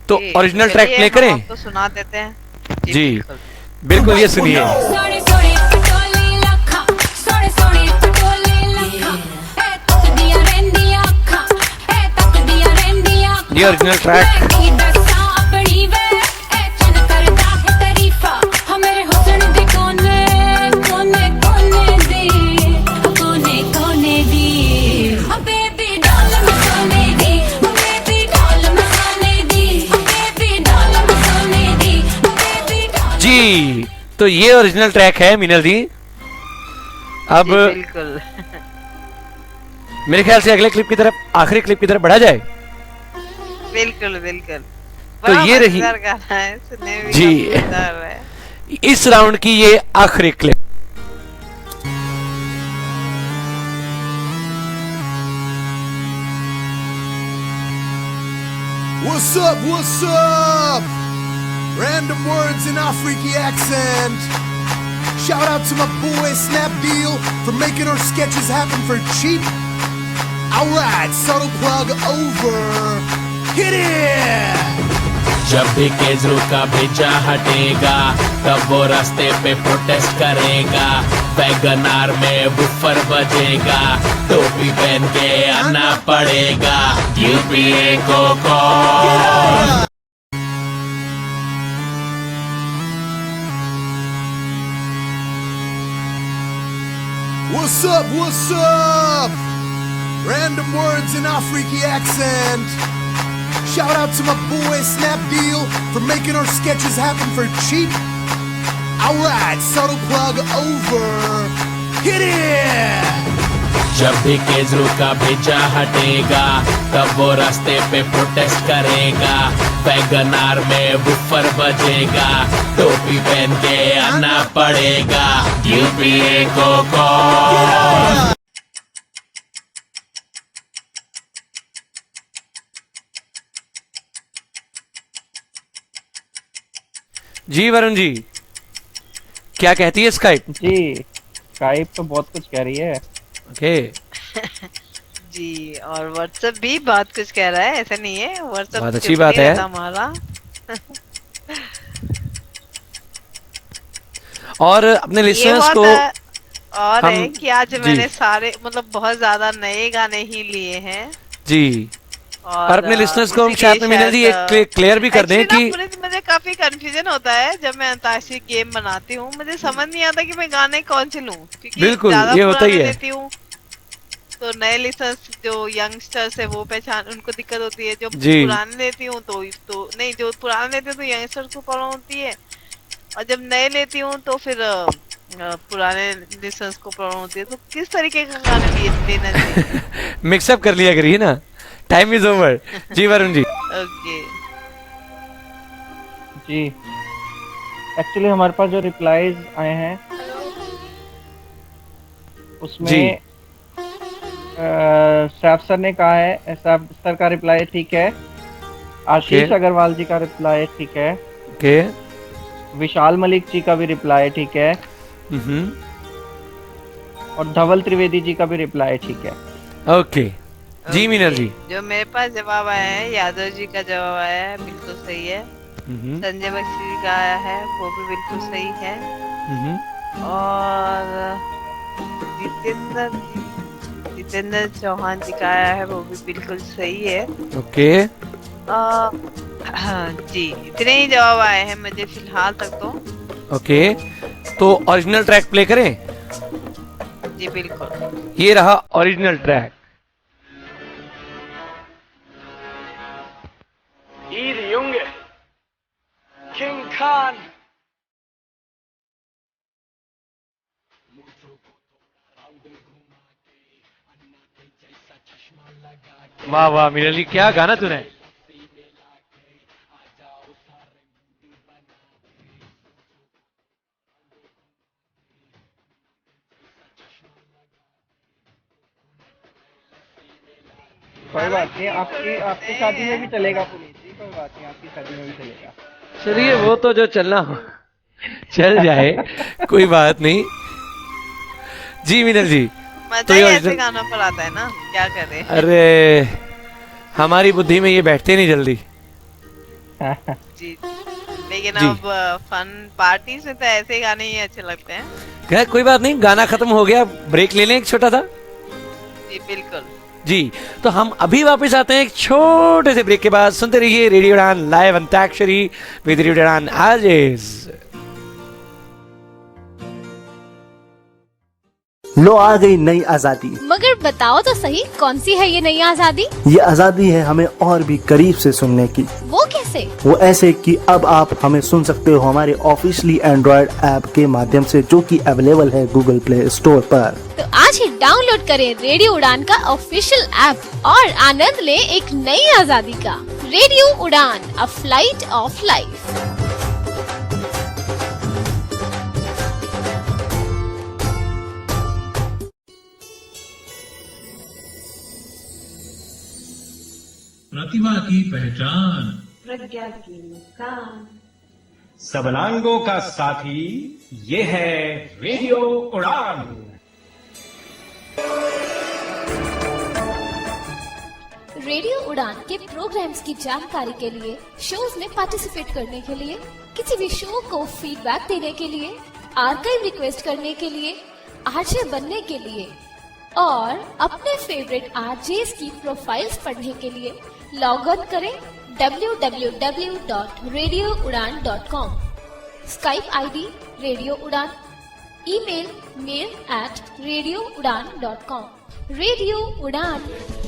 तो ओरिजिनल ट्रैक प्ले करें? आपको सुना देते हैं। जी बिल्कुल, ये सुनिए। ये ओरिजिनल ट्रैक। जी, तो ये ओरिजिनल ट्रैक है मीनल जी। अब बिल्कुल मेरे ख्याल से अगले क्लिप की तरफ, आखिरी क्लिप की तरफ बढ़ा जाए। बिल्कुल बिल्कुल। तो ये रही गाना है, सुनने में जी काफी मजेदार है। इस राउंड की ये आखिरी clip. What's up, what's up? Random words in Afriki accent. Shout out to my boy Snapdeal for making our sketches happen for cheap. Alright, subtle plug over. Hit it! जब भी केजरू का भेजा हटेगा तब वो रास्ते पे प्रोटेस्ट करेगा। वैगनार में बुफर बजेगा, टोपी पहन के आना पड़ेगा। यूपीए को call. What's up, what's up? Random words in Afriki accent. Shout out to my boy Snapdeal for making our sketches happen for cheap. Alright, subtle plug over. Hit it! जब भी केजरू का भेजा हटेगा तब वो रास्ते पे प्रोटेस्ट करेगा। वैगनार में बुफर बजेगा, टोपी पहन के आना पड़ेगा। यूपीए को कॉल। जी वरुण जी, क्या कहती है स्काइप? जी स्काइप तो बहुत कुछ कह रही है। ओके जी, और व्हाट्सएप भी बहुत कुछ कह रहा है, ऐसा नहीं है, व्हाट्सएप बहुत अच्छी बात है हमारा। और अपने लिसनर्स को और हम, है कि आज मैंने सारे मतलब बहुत ज्यादा नए गाने ही लिए हैं जी, और अपने लिसनर्स को हम शायद में मीनल जी एक क्लियर भी कर दें कि मुझे काफी कंफ्यूजन होता है जब मैं अंताक्षरी गेम बनाती हूँ, मुझे समझ नहीं आता कि मैं गाने कौन से लूं, क्योंकि बिल्कुल ये होता ही है। तो नए लिसनर्स जो यंगस्टर्स है वो पहचान, उनको दिक्कत होती है। जो जी। पुराने लेती हूँ तो नहीं, जो पुराने लेती हूँ तो यंगस्टर्स को प्रॉब्लम होती है, और जब नए लेती हूँ तो फिर पुराने लिसनर्स को प्रॉब्लम होती है। तो किस तरीके का गाना लेना चाहिए? मिक्सअप कर लिया करिए ना, टाइम इज ओवर। जी वरुण जी। ओके जी, एक्चुअली हमारे पास जो रिप्लाईज आए हैं उसमें सैफ सर ने कहा है, सैफ सर का रिप्लाई ठीक है, आशीष अग्रवाल जी का रिप्लाई ठीक है, ओके, विशाल मलिक जी का भी रिप्लाई ठीक है, और धवल त्रिवेदी जी का भी रिप्लाई ठीक है। ओके जी मीनल जी। जो मेरे पास जवाब आया है, यादव जी का जवाब आया है, बिल्कुल सही है। संजय बख्शी जी का आया है, वो भी बिल्कुल सही है। और जितेंद्र चौहान जी का आया है, वो भी बिल्कुल सही है। ओके जी, इतने ही जवाब आए हैं मुझे फिलहाल तक तो। ओके, तो ओरिजिनल ट्रैक प्ले करें? जी बिल्कुल, ये रहा ओरिजिनल ट्रैक। किंग खान। वाह वाह मीनल जी, क्या गाना तूने। कोई बात नहीं, आपकी शादी में भी चलेगा पुनीत जी, कोई बात नहीं, आपकी शादी में भी चलेगा। चलिए वो तो जो चलना हो चल जाए, कोई बात नहीं। जी मीनल जी, मजा ही ऐसे गानों पर आता है ना, क्या करें। अरे हमारी बुद्धि में ये बैठते नहीं जल्दी। जी, लेकिन अब फन पार्टी में तो ऐसे गाने ही अच्छे लगते हैं। खैर कोई बात नहीं, गाना खत्म हो गया, ब्रेक ले लें एक छोटा सा। जी बिल्कुल जी, तो हम अभी वापस आते हैं एक छोटे से ब्रेक के बाद। सुनते रहिए रेडियो उड़ान लाइव अंताक्षरी विद रेडियो उड़ान आरजेस। लो आ गई नई आजादी। मगर बताओ तो सही, कौन सी है ये नई आजादी? ये आजादी है हमें और भी करीब से सुनने की। वो कैसे? वो ऐसे कि अब आप हमें सुन सकते हो हमारे ऑफिशियली एंड्रॉइड ऐप के माध्यम से, जो कि अवेलेबल है गूगल प्ले स्टोर पर। तो आज ही डाउनलोड करें रेडियो उड़ान का ऑफिशियल ऐप और आनंद लें एक नई आजादी का। रेडियो उड़ान, अ फ्लाइट ऑफ लाइफ। प्रतिभा की पहचान, प्रज्ञा की मुस्कान, सबलांगों का साथी, ये है रेडियो उड़ान। रेडियो उड़ान के प्रोग्राम्स की जानकारी के लिए, शोज में पार्टिसिपेट करने के लिए, किसी भी शो को फीडबैक देने के लिए, आर्काइव रिक्वेस्ट करने के लिए, आरजे बनने के लिए और अपने फेवरेट आरजेस की प्रोफाइल्स पढ़ने के लिए लॉग ऑन करें www.radioudan.com। स्काइप आईडी रेडियो उड़ान, ईमेल mail@radioudan.com। रेडियो उड़ान,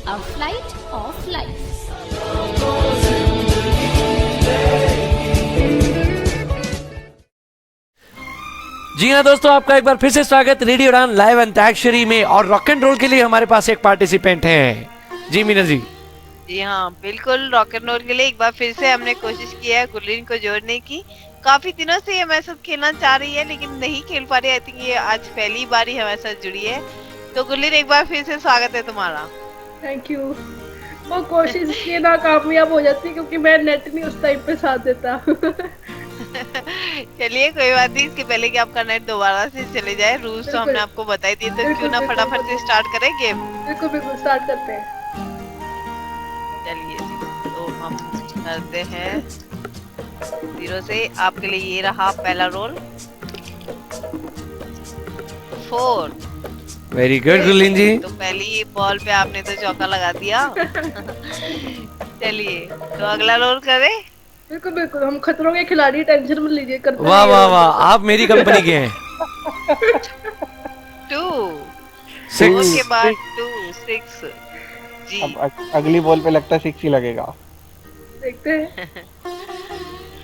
अ फ्लाइट ऑफ लाइफ। जी हाँ दोस्तों, आपका एक बार फिर से स्वागत रेडियो उड़ान लाइव अंताक्षरी में। और रॉक एंड रोल के लिए हमारे पास एक पार्टिसिपेंट हैं। जी मीना जी। जी हाँ बिल्कुल, रॉक एंड रोल के लिए एक बार फिर से हमने कोशिश की है गुरलीन को जोड़ने की। काफी दिनों से ये हमारे साथ खेलना चाह रही है लेकिन नहीं खेल पा रही। आई थिंक ये आज पहली बार ही हमारे साथ जुड़ी है। तो गुरलीन एक बार फिर से स्वागत है तुम्हारा। Thank you. वो कोशिश की नाकामयाब हो जाती क्योंकि मैं नेट नहीं उस टाइम पे साथ देता। चलिए कोई बात नहीं, इसके पहले कि आपका नेट दोबारा से चले जाए, रूल्स तो हमने आपको बताई दिए, तो क्यों ना फटाफट से स्टार्ट करें गेम। बिल्कुल बिल्कुल स्टार्ट करते हैं। चलिए जी, तो हम करते हैं 0 से। आपके लिए ये रहा पहला रोल, 4। वेरी गुड गुरलीन जी। तो पहली बॉल पे आपने तो चौका लगा दिया। चलिए तो अगला रोल करें। बिल्कुल बिल्कुल, हम खतरों के खिलाड़ी, टेंशन मत लीजिए, करते वाह वाह वाह, आप मेरी कंपनी के हैं। 2 6 के बाद 2 6 जी। अब अगली बॉल पे लगता है 6 ही लगेगा। देखते हैं।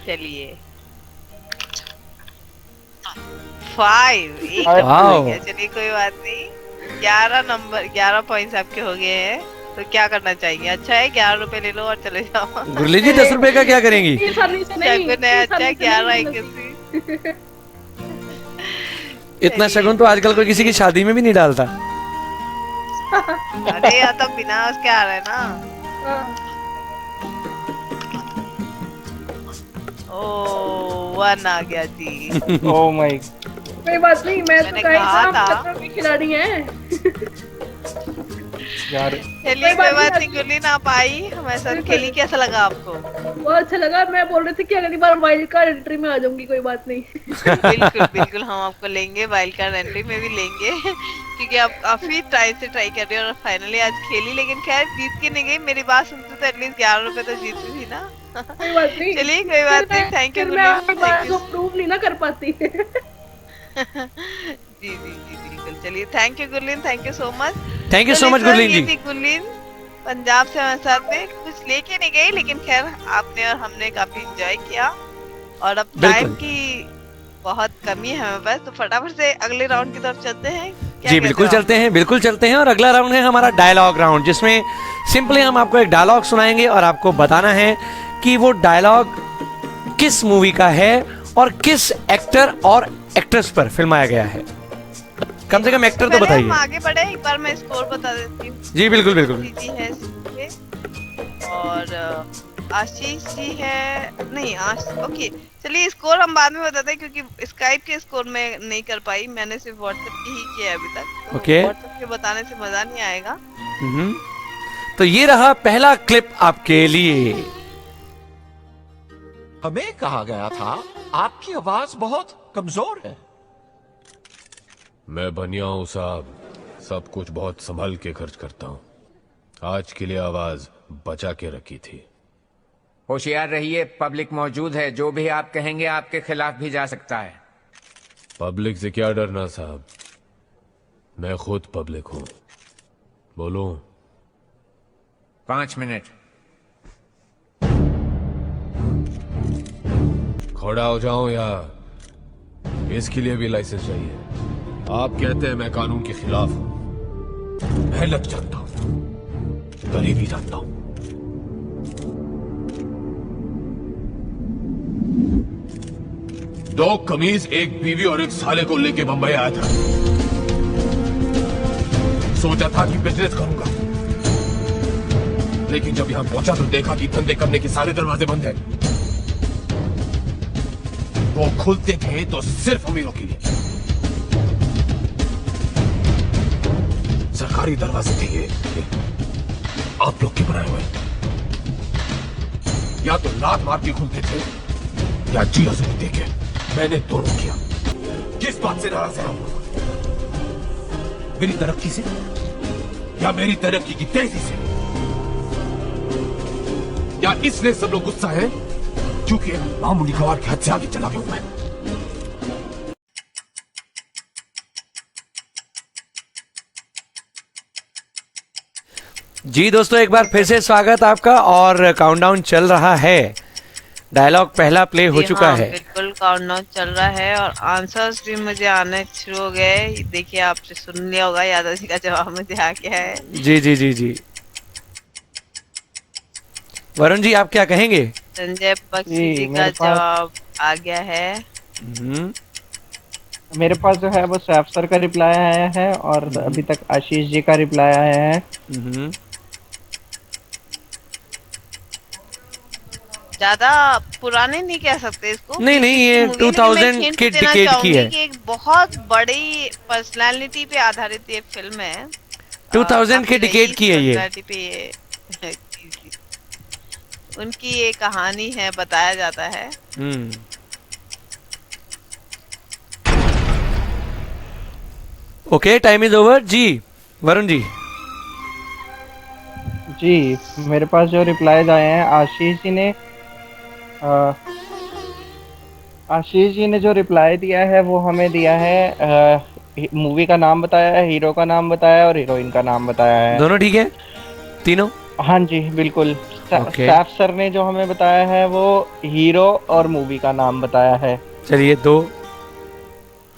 चलिए 5 एक वाओ। हो गया। चलिए कोई बात नहीं, 11 नंबर 11 पॉइंट्स आपके हो गए हैं। तो क्या करना चाहिए? अच्छा है 11 रुपए ले लो और चले जाओ। गुरलीन जी 10 रुपए का क्या करेंगी? अच्छा 11 81। इतना शगुन तो आजकल कोई किसी की शादी में भी नहीं डालता। अरे यार तो बिना उसके आ रहा है ना। ओ 1 आ गया जी। ओह माय, कोई बात नहीं, मैं तो कहा था खतरों के खिलाड़ी हैं। यार चलिए कोई बात नहीं, गुरलीन आप आई हमारे साथ खेली, कैसा लगा आपको? बहुत अच्छा लगा। मैं बोल रही थी कि अगली बार वाइल्ड कार्ड एंट्री में आ जाऊंगी, कोई बात नहीं। बिल्कुल बिल्कुल, हम आपको लेंगे, वाइल्ड कार्ड एंट्री में भी लेंगे। क्योंकि आप काफी टाइम से ट्राई कर रहे हो और फाइनली आज खेली, लेकिन खैर जीत के नहीं गई। मेरी बात सुनते तो एटलीस्ट 11 रुपए तो जीती थी ना। कोई बात नहीं, चलिए कोई बात नहीं, थैंक यू गुरलीन। को प्रूव नहीं ना कर पाती। जी जी जी बिल्कुल। चलिए thank you Gurleen, thank you so much. Thank you so much Gurleen ji. Gurleen Punjab से हमारे साथ में कुछ लेके नहीं गई, लेकिन खैर आपने और हमने काफी एंजॉय किया। और अब टाइम की बहुत कमी है हमें पास, तो फटाफट से अगले राउंड की तरफ चलते हैं। जी बिल्कुल चलते हैं, बिल्कुल चलते हैं। और अगला राउंड है हमारा डायलॉग राउंड, जिसमें सिंपली हम आपको एक डायलॉग सुनाएंगे और आपको बताना है कि वो डायलॉग किस मूवी का है और किस एक्टर और एक्ट्रेस पर फिल्माया गया है। कम से कम एक्टर तो बताइए। हम आगे बढ़े, एक बार मैं स्कोर बता देती हूँ। जी बिल्कुल बिल्कुल। जी है और आशीष जी है, नहीं ओके। चलिए स्कोर हम बाद में बताते हैं, क्योंकि स्काइप के स्कोर में नहीं कर पाई, मैंने सिर्फ व्हाट्सएप की ही किया अभी तक। तो ओके। व्हाट्सएप के बताने से मजा नहीं आएगा। तो ये रहा पहला क्लिप आपके लिए। हमें कहा गया था आपकी आवाज बहुत कमजोर है। मैं बनिया हूँ साहब, सब कुछ बहुत संभल के खर्च करता हूँ। आज के लिए आवाज बचा के रखी थी। होशियार रहिए, पब्लिक मौजूद है, जो भी आप कहेंगे आपके खिलाफ भी जा सकता है। पब्लिक से क्या डरना साहब, मैं खुद पब्लिक हूँ। बोलो। 5 मिनट। खड़ा हो जाऊं या इसके लिए भी लाइसेंस चाहिए? आप कहते हैं मैं कानून के खिलाफ हूं। मेहनत जानता हूं, गरीबी जानता हूं। दो कमीज, एक बीवी और एक साले को लेके बंबई आया था। सोचा था कि बिजनेस करूंगा, लेकिन जब यहां पहुंचा तो देखा कि धंधे करने के सारे दरवाजे बंद हैं। वो खुलते थे तो सिर्फ अमीरों के लिए। सरकारी दरवाजे थे ये आप लोग के बनाए हुए। या तो लात मार के खुलते थे या जी हजूरी देके। मैंने दोनों किया। किस बात से नाराज है? मेरी तरक्की से या मेरी तरक्की की तेजी से? या इसलिए सब लोग गुस्सा है क्योंकि मामूली गवार के हद से आगे चला गया हूं मैं। जी दोस्तों, एक बार फिर से स्वागत आपका। और काउंटडाउन चल रहा है, डायलॉग पहला प्ले हो चुका है। बिल्कुल काउंटडाउन चल रहा है और आंसर्स भी मुझे आने शुरू हो गए। देखिए आपसे सुन लिया होगा, यादव जी का जवाब मुझे आ गया है। जी जी जी जी। वरुण जी आप क्या कहेंगे? संजय बख्शी जी का जवाब आ गया है। मेरे पास जो है वो सैफ सर का रिप्लाई आया है और अभी तक आशीष जी का रिप्लाई आया है। ज्यादा पुराने नहीं कह सकते इसको। नहीं नहीं, ये 2000 के डिकेड की है। कि एक बहुत बड़ी पर्सनालिटी पे आधारित ये फिल्म है। 2000 के डिकेड की है ये। उनकी ये कहानी है, बताया जाता है। Okay, time is over. जी वरुण जी। जी, मेरे पास जो रिप्लाईज आए हैं, आशीष जी ने जो रिप्लाई दिया है वो हमें दिया है, मूवी का नाम बताया है, हीरो का नाम बताया और हीरोइन का नाम बताया है। दोनों ठीक है? तीनों? हाँ जी बिल्कुल। सैफ सर ने जो हमें बताया है वो हीरो और मूवी का नाम बताया है। चलिए 2।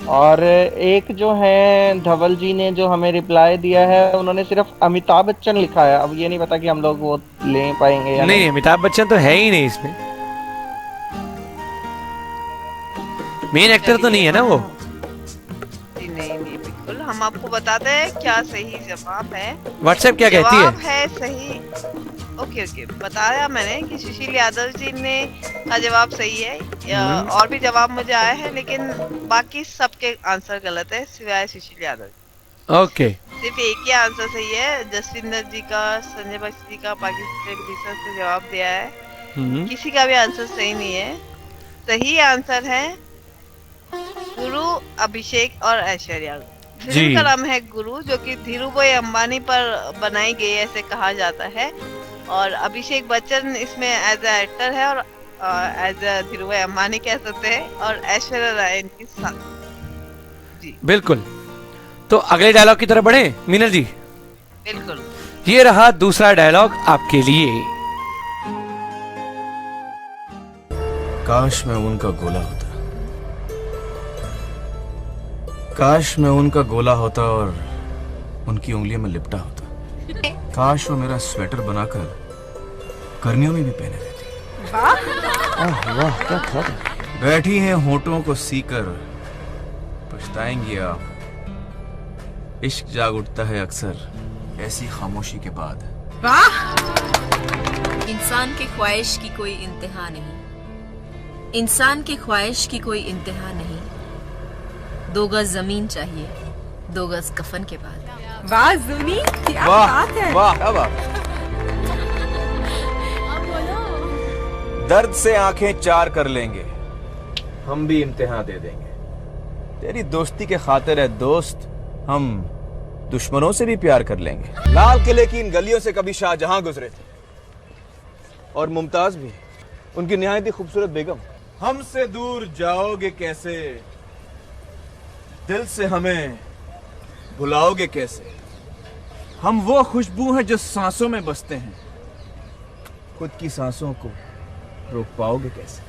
और एक जो है धवल जी ने जो हमें रिप्लाई दिया है, उन्होंने सिर्फ अमिताभ बच्चन लिखा है। अब ये नहीं पता कि हम लोग वो ले पाएंगे या नहीं। अमिताभ बच्चन तो है ही नहीं इसमें, मेन एक्टर तो नहीं है ना वो। नहीं बिल्कुल, हम आपको बताते हैं क्या सही जवाब है। व्हाट्सएप क्या कहती है? जवाब है सही। ओके बताया मैंने कि सुशील यादव जी ने का जवाब सही है। और भी जवाब मुझे आए हैं, लेकिन बाकी सबके आंसर गलत है सिवाय सुशील यादव। ओके, सिर्फ एक ही आंसर सही है, जसविंदर जी का, संजय बख्शी जी का, बाकी रिसर्च ने जवाब दिया है। किसी का भी आंसर सही नहीं है। सही आंसर है गुरु, अभिषेक और ऐश्वर्या। फिल्म का नाम है गुरु, जो कि धीरूभाई अंबानी पर बनाई गई ऐसे कहा जाता है। और अभिषेक बच्चन इसमें एज अ एक्टर है और एज अ धीरूभाई अंबानी कह सकते हैं, और ऐश्वर्या राय इनकी साथ। जी बिल्कुल। तो अगले डायलॉग की तरफ बढ़े मीनल जी? बिल्कुल। ये रहा दूसरा डायलॉग आपके लिए। काश मैं उनका गोला होता, काश मैं उनका गोला होता और उनकी उंगलियों में लिपटा होता। काश वो मेरा स्वेटर बनाकर गर्मियों में भी पहने रहती। वाह क्या था। बैठी हैं होठों को सीकर, पछताएंगी आप। इश्क जाग उठता है अक्सर ऐसी खामोशी के बाद। इंसान की ख्वाहिश की कोई इंतहा नहीं, इंसान की ख्वाहिश की कोई इंतहा नहीं। 2 गज जमीन चाहिए, 2 गज कफन के बाद। वाह जुनी, क्या बात है। वाह क्या बात। दर्द से आंखें 4 कर लेंगे, हम भी इम्तिहान दे देंगे। तेरी दोस्ती के खातिर है दोस्त, हम दुश्मनों से भी प्यार कर लेंगे। लाल किले की इन गलियों से कभी शाहजहां गुजरे थे, और मुमताज भी, उनकी निहायत ही खूबसूरत बेगम। हमसे दूर जाओगे कैसे, दिल से हमें बुलाओगे कैसे। हम वो खुशबू हैं जो सांसों में बसते हैं, खुद की सांसों को रोक पाओगे कैसे।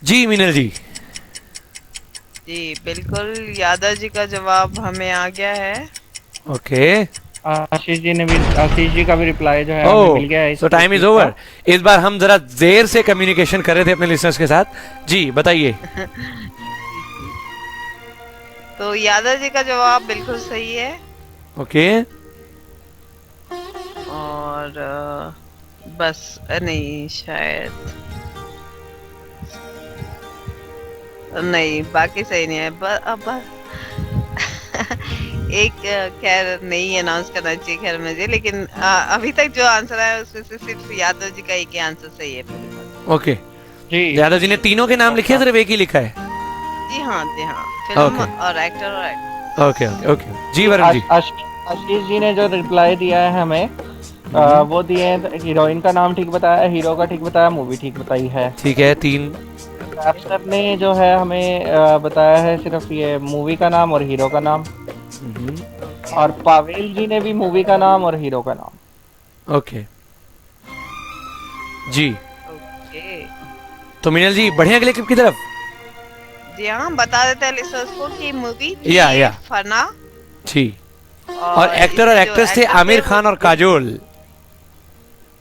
जी मीनल जी। जी बिल्कुल, यादव जी का जवाब हमें आ गया है। ओके, आशीष जी का भी रिप्लाई जो है हमें मिल गया है। तो टाइम इज ओवर। इस बार हम जरा देर से कम्युनिकेशन कर रहे थे अपने लिसनर्स के साथ। जी बताइए। तो यादव जी का जवाब बिल्कुल सही है। ओके। और बस नहीं, शायद नहीं, बाकी सही नहीं है। अब एक खैर नहीं अनाउंस करना चाहिए खैर मुझे, लेकिन अभी तक जो आंसर है उसमें से सिर्फ यादव जी का एक ही आंसर सही है। ओके जी, यादव जी ने तीनों के नाम लिखे हैं, सिर्फ एक ही लिखा है? जी हाँ, फिल्म और एक्टर और एक्टर। ओके ओके ओके जी वरुण जी। आशीष जी ने जो रिप्लाई दिया है हमें वो दिए हैं, हीरोइन का नाम ठीक बताया है, हीरो का ठीक बताया, मूवी ठीक बताई है। ठीक है, 3। सर ने जो है हमें बताया है सिर्फ ये मूवी का नाम और हीरो का नाम, और पावेल जी ने भी मूवी का नाम और हीरो का नाम। ओके जी। तो मिनल जी बढ़िया, अगले क्लिप की तरफ। जी हाँ, बता देते हैं लिसनर्स को कि मूवी या फना जी, और एक्टर और एक्ट्रेस थे आमिर खान और काजोल।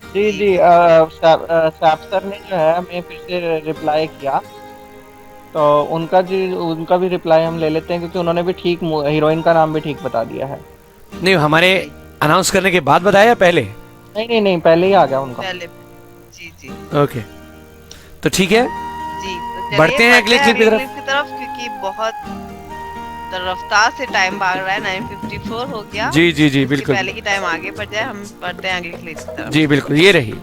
जी जी, साफ सर ने जो है हमें फिर से रिप्लाई किया, तो उनका भी रिप्लाई हम ले लेते हैं, क्योंकि उन्होंने भी ठीक हीरोइन का नाम भी ठीक बता दिया है। नहीं, हमारे अनाउंस करने के बाद बताया या पहले? नहीं, पहले ही आ गया उनका। पहले। जी। ओके, तो ठीक है जी, तो बढ़ते हैं अगले क्लिप की तरफ, क्योंकि बहुत रफ्तार से टाइम भाग रहा है। 9:54 हो गया। जी बिल्कुल, पहले की टाइम आगे बढ़ जाए, हम बढ़ते हैं अगली क्लिप की तरफ। जी बिल्कुल, ये रही।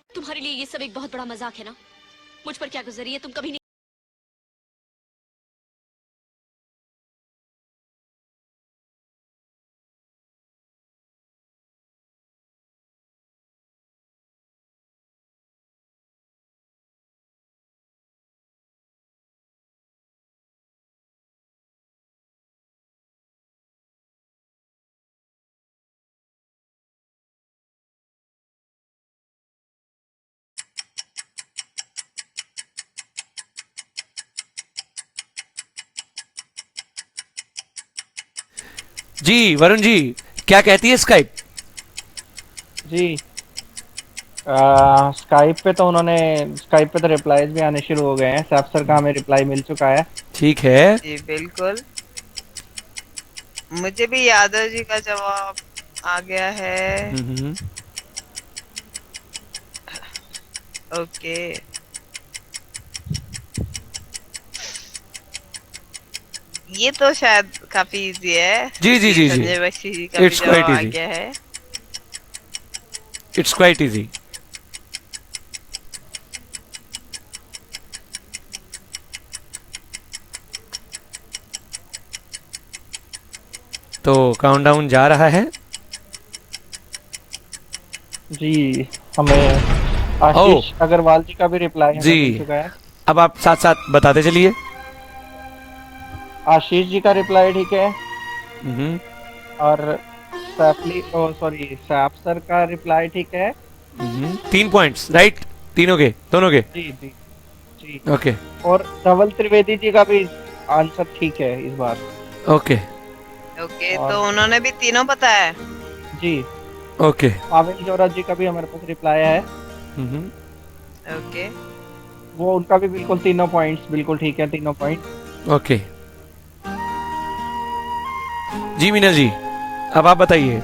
तुम्हारे लिए ये सब एक बहुत बड़ा मजाक है ना? मुझ पर क्या गुजरी है तुम कभी नहीं। जी वरुण जी, क्या कहती है स्काइप? जी स्काइप पे तो रिप्लाईज भी आने शुरू हो गए हैं। साफ सर का हमें रिप्लाई मिल चुका है। ठीक है जी बिल्कुल, मुझे भी यादव जी का जवाब आ गया है। ओके, ये तो शायद काफी इजी है। जी संजय बख्शी जी का भी जवाब आ गया है। It's quite easy. तो काउंटडाउन जा रहा है। जी, हमें आशीष अग्रवाल जी का भी रिप्लाई जी मिल चुका है। अब आप साथ साथ बताते चलिए। आशीष जी का रिप्लाई ठीक है, और साफ सर का रिप्लाई ठीक है। 3 पॉइंट्स राइट, तीनों के, दोनों के। जी ओके, और धवल त्रिवेदी जी का भी आंसर ठीक है इस बार। ओके, तो उन्होंने भी तीनों बताया। जी ओके, पावेल जोरा जी का भी हमारे पास रिप्लाई है। ओके, वो उनका भी बिल्कुल तीनों पॉइंट्स बिल्कुल ठीक है, तीनों पॉइंट। ओके जी मीनल जी, अब आप बताइए।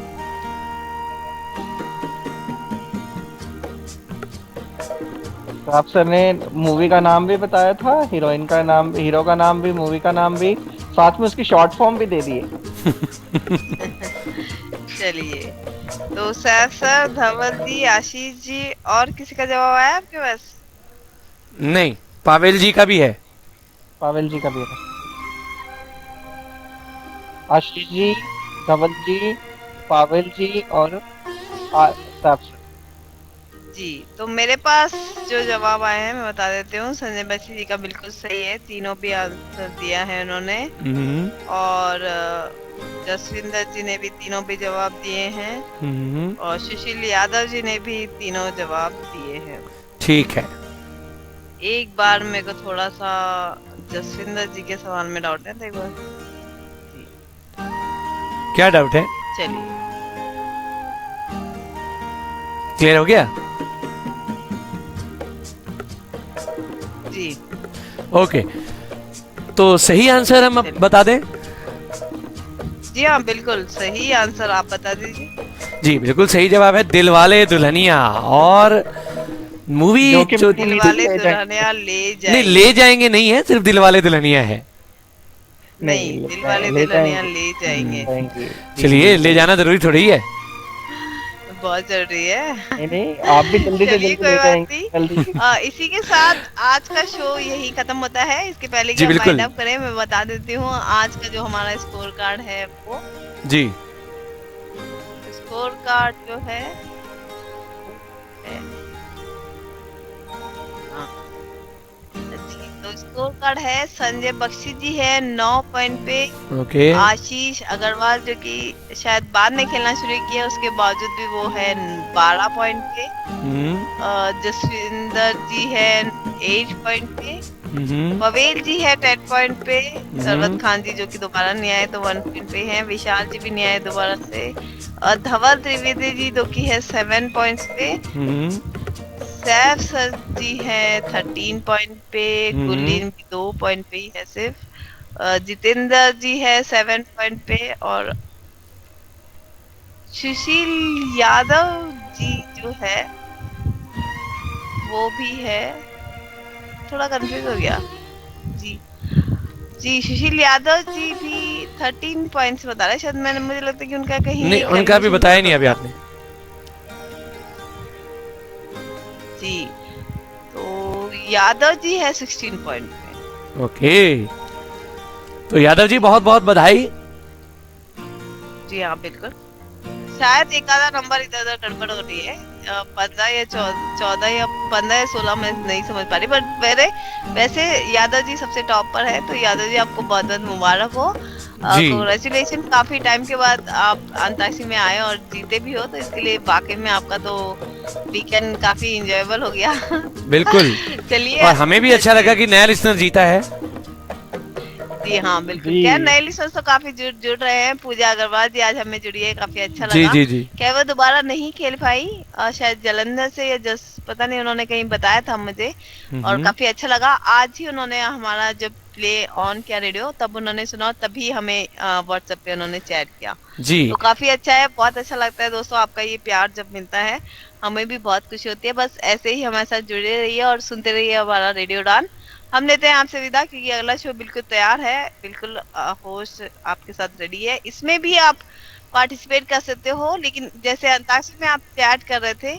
आप सर ने मूवी का नाम भी बताया था, हीरोइन का नाम, हीरो का नाम भी, मूवी का नाम भी, साथ में उसकी शॉर्ट फॉर्म भी दे दिए। चलिए, तो सर, धवल जी, आशीष जी और किसी का जवाब आया आपके पास? नहीं, पावेल जी का भी है। पावेल जी का भी है। आशीष जी, धवल जी, पावेल जी और जी, तो मेरे पास जो जवाब आए हैं मैं बता देती हूँ। संजय बख्शी जी का बिल्कुल सही है, तीनों भी आंसर दिया है उन्होंने। और जसविंदर जी ने भी तीनों भी जवाब दिए हैं, और सुशील यादव जी ने भी तीनों जवाब दिए हैं। ठीक है, एक बार मेरे को थोड़ा सा जसविंदर जी के सवाल में डाउट है, एक बार। क्या डाउट है? चलिए, क्लियर हो गया? जी ओके, तो सही आंसर हम बता दें। जी हाँ, बिल्कुल सही आंसर, आप बता दीजिए। जी बिल्कुल सही जवाब है दिलवाले दुल्हनिया। और मूवी जो दिलवाले दुल्हनिया ले जाएंगे, नहीं ले जाएंगे नहीं है, सिर्फ दिलवाले दुल्हनिया है। नहीं, दिलवाले दुल्हनिया ले जाएंगे। चलिए ले जाना जरूरी थोड़ी है, बहुत जरूरी है। नहीं आप भी जल्दी से चलिए, जल्दी कोई ले बात जाएंगे नहीं। इसी के साथ आज का शो यही खत्म होता है। इसके पहले कि हम वाइंड अप करें, मैं बता देती हूँ आज का जो हमारा स्कोर कार्ड है वो जी स्कोर कार्ड जो है तो स्कोर कार्ड है संजय बख्शी जी है 9 पॉइंट पे। ओके। आशीष अग्रवाल जो कि शायद बाद में खेलना शुरू किया, उसके बावजूद भी वो है 12 पॉइंट पे। जसविंदर जी है 8 पॉइंट पे। पवेल जी है 10 पॉइंट पे। सरवत खान जी जो कि दोबारा नहीं आए तो 1 पॉइंट पे हैं। विशाल जी भी नहीं आए दोबारा से। और धवल त्रिवेदी जी जो कि है 7 पॉइंट्स पे। सैफ सर जी है 13 पॉइंट पे। गुलीन भी 2 पॉइंट पे ही है सिर्फ। जितेंद्र जी है 7 पॉइंट पे। और सुशील यादव जी जो है वो भी है, थोड़ा कंफ्यूज हो गया जी सुशील यादव जी भी 13 पॉइंट्स बता रहे हैं शायद। मैंने मुझे लगता है कि उनका कहीं नहीं, उनका भी बताया नहीं अभी आपने जी। तो यादव जी है 16 पॉइंट पे। ओके, तो यादव जी बहुत बहुत बधाई। जी हाँ बिल्कुल, शायद एक आधा नंबर इधर उधर गड़बड़ हो रही है, 15 या 14 या 15 या 16 में नहीं समझ पा रही, बट वैसे यादव जी सबसे टॉप पर है। तो यादव जी आपको बहुत बहुत मुबारक हो, कांग्रेचुलेशन। काफी टाइम के बाद आप अंताक्षरी में आए और जीते भी हो, तो इसके लिए वाकई में आपका तो वीकेंड काफी एंजॉयबल हो गया। बिल्कुल। चलिए, और हमें भी अच्छा लगा कि नया लिसनर जीता है। जी हाँ बिल्कुल। क्या नए लिसनर्स तो काफी जुड़ रहे हैं। पूजा अग्रवाल जी आज हमें जुड़ी है, काफी अच्छा लगा। जी। क्या वो दोबारा नहीं खेल पाई, शायद जलंधर से या पता नहीं, उन्होंने कहीं बताया था मुझे, और काफी अच्छा लगा। आज ही उन्होंने हमारा जब प्ले ऑन किया रेडियो तब उन्होंने सुना, तभी हमें व्हाट्सएप पे उन्होंने चैट किया जी। तो काफी अच्छा है, बहुत अच्छा लगता है दोस्तों आपका ये प्यार जब मिलता है, हमें भी बहुत खुशी होती है। बस ऐसे ही हमारे साथ जुड़े रहिए और सुनते रहिए हमारा रेडियो उड़ान। हम लेते हैं आपसे विदा, क्योंकि अगला शो बिल्कुल तैयार है, बिल्कुल होस्ट आपके साथ रेडी है। इसमें भी आप पार्टिसिपेट कर सकते हो, लेकिन जैसे अंताक्षरी में आप चैट कर रहे थे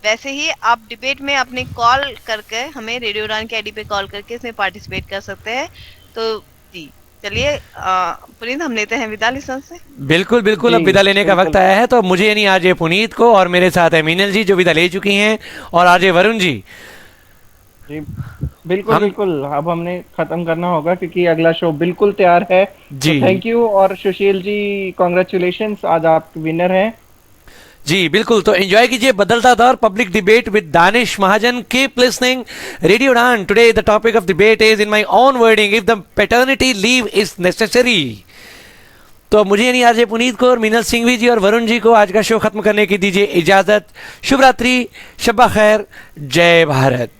वैसे ही आप डिबेट में अपने कॉल करके हमें रेडियो उड़ान के आईडी पे कॉल करके इसमें पार्टिसिपेट कर सकते हैं। तो जी चलिए पुनीत, हम लेते हैं विदा लिसन से। बिल्कुल बिल्कुल, अब विदा लेने का वक्त आया है। तो मुझे यानी आरजे पुनीत को, और मेरे साथ है मीनल जी जो विदा ले चुकी हैं, और आरजे वरुण जी। जी बिल्कुल बिल्कुल, अब हमने खत्म करना होगा क्योंकि अगला शो बिल्कुल तैयार है जी। थैंक यू, और सुशील जी कांग्रेचुलेशंस, आज आप विनर हैं। जी बिल्कुल, तो एंजॉय कीजिए बदलता दौर public debate with Danish Mahajan. Keep listening radio Udaan. Today the topic of debate is in my own wording, if the paternity leave is necessary. तो मुझे यानी आरजे पुनीत को और मीनल सिंघवी जी और वरुण जी को आज का शो खत्म करने की दीजिए इजाजत। शुभ रात्रि, शब्बा खैर, जय भारत।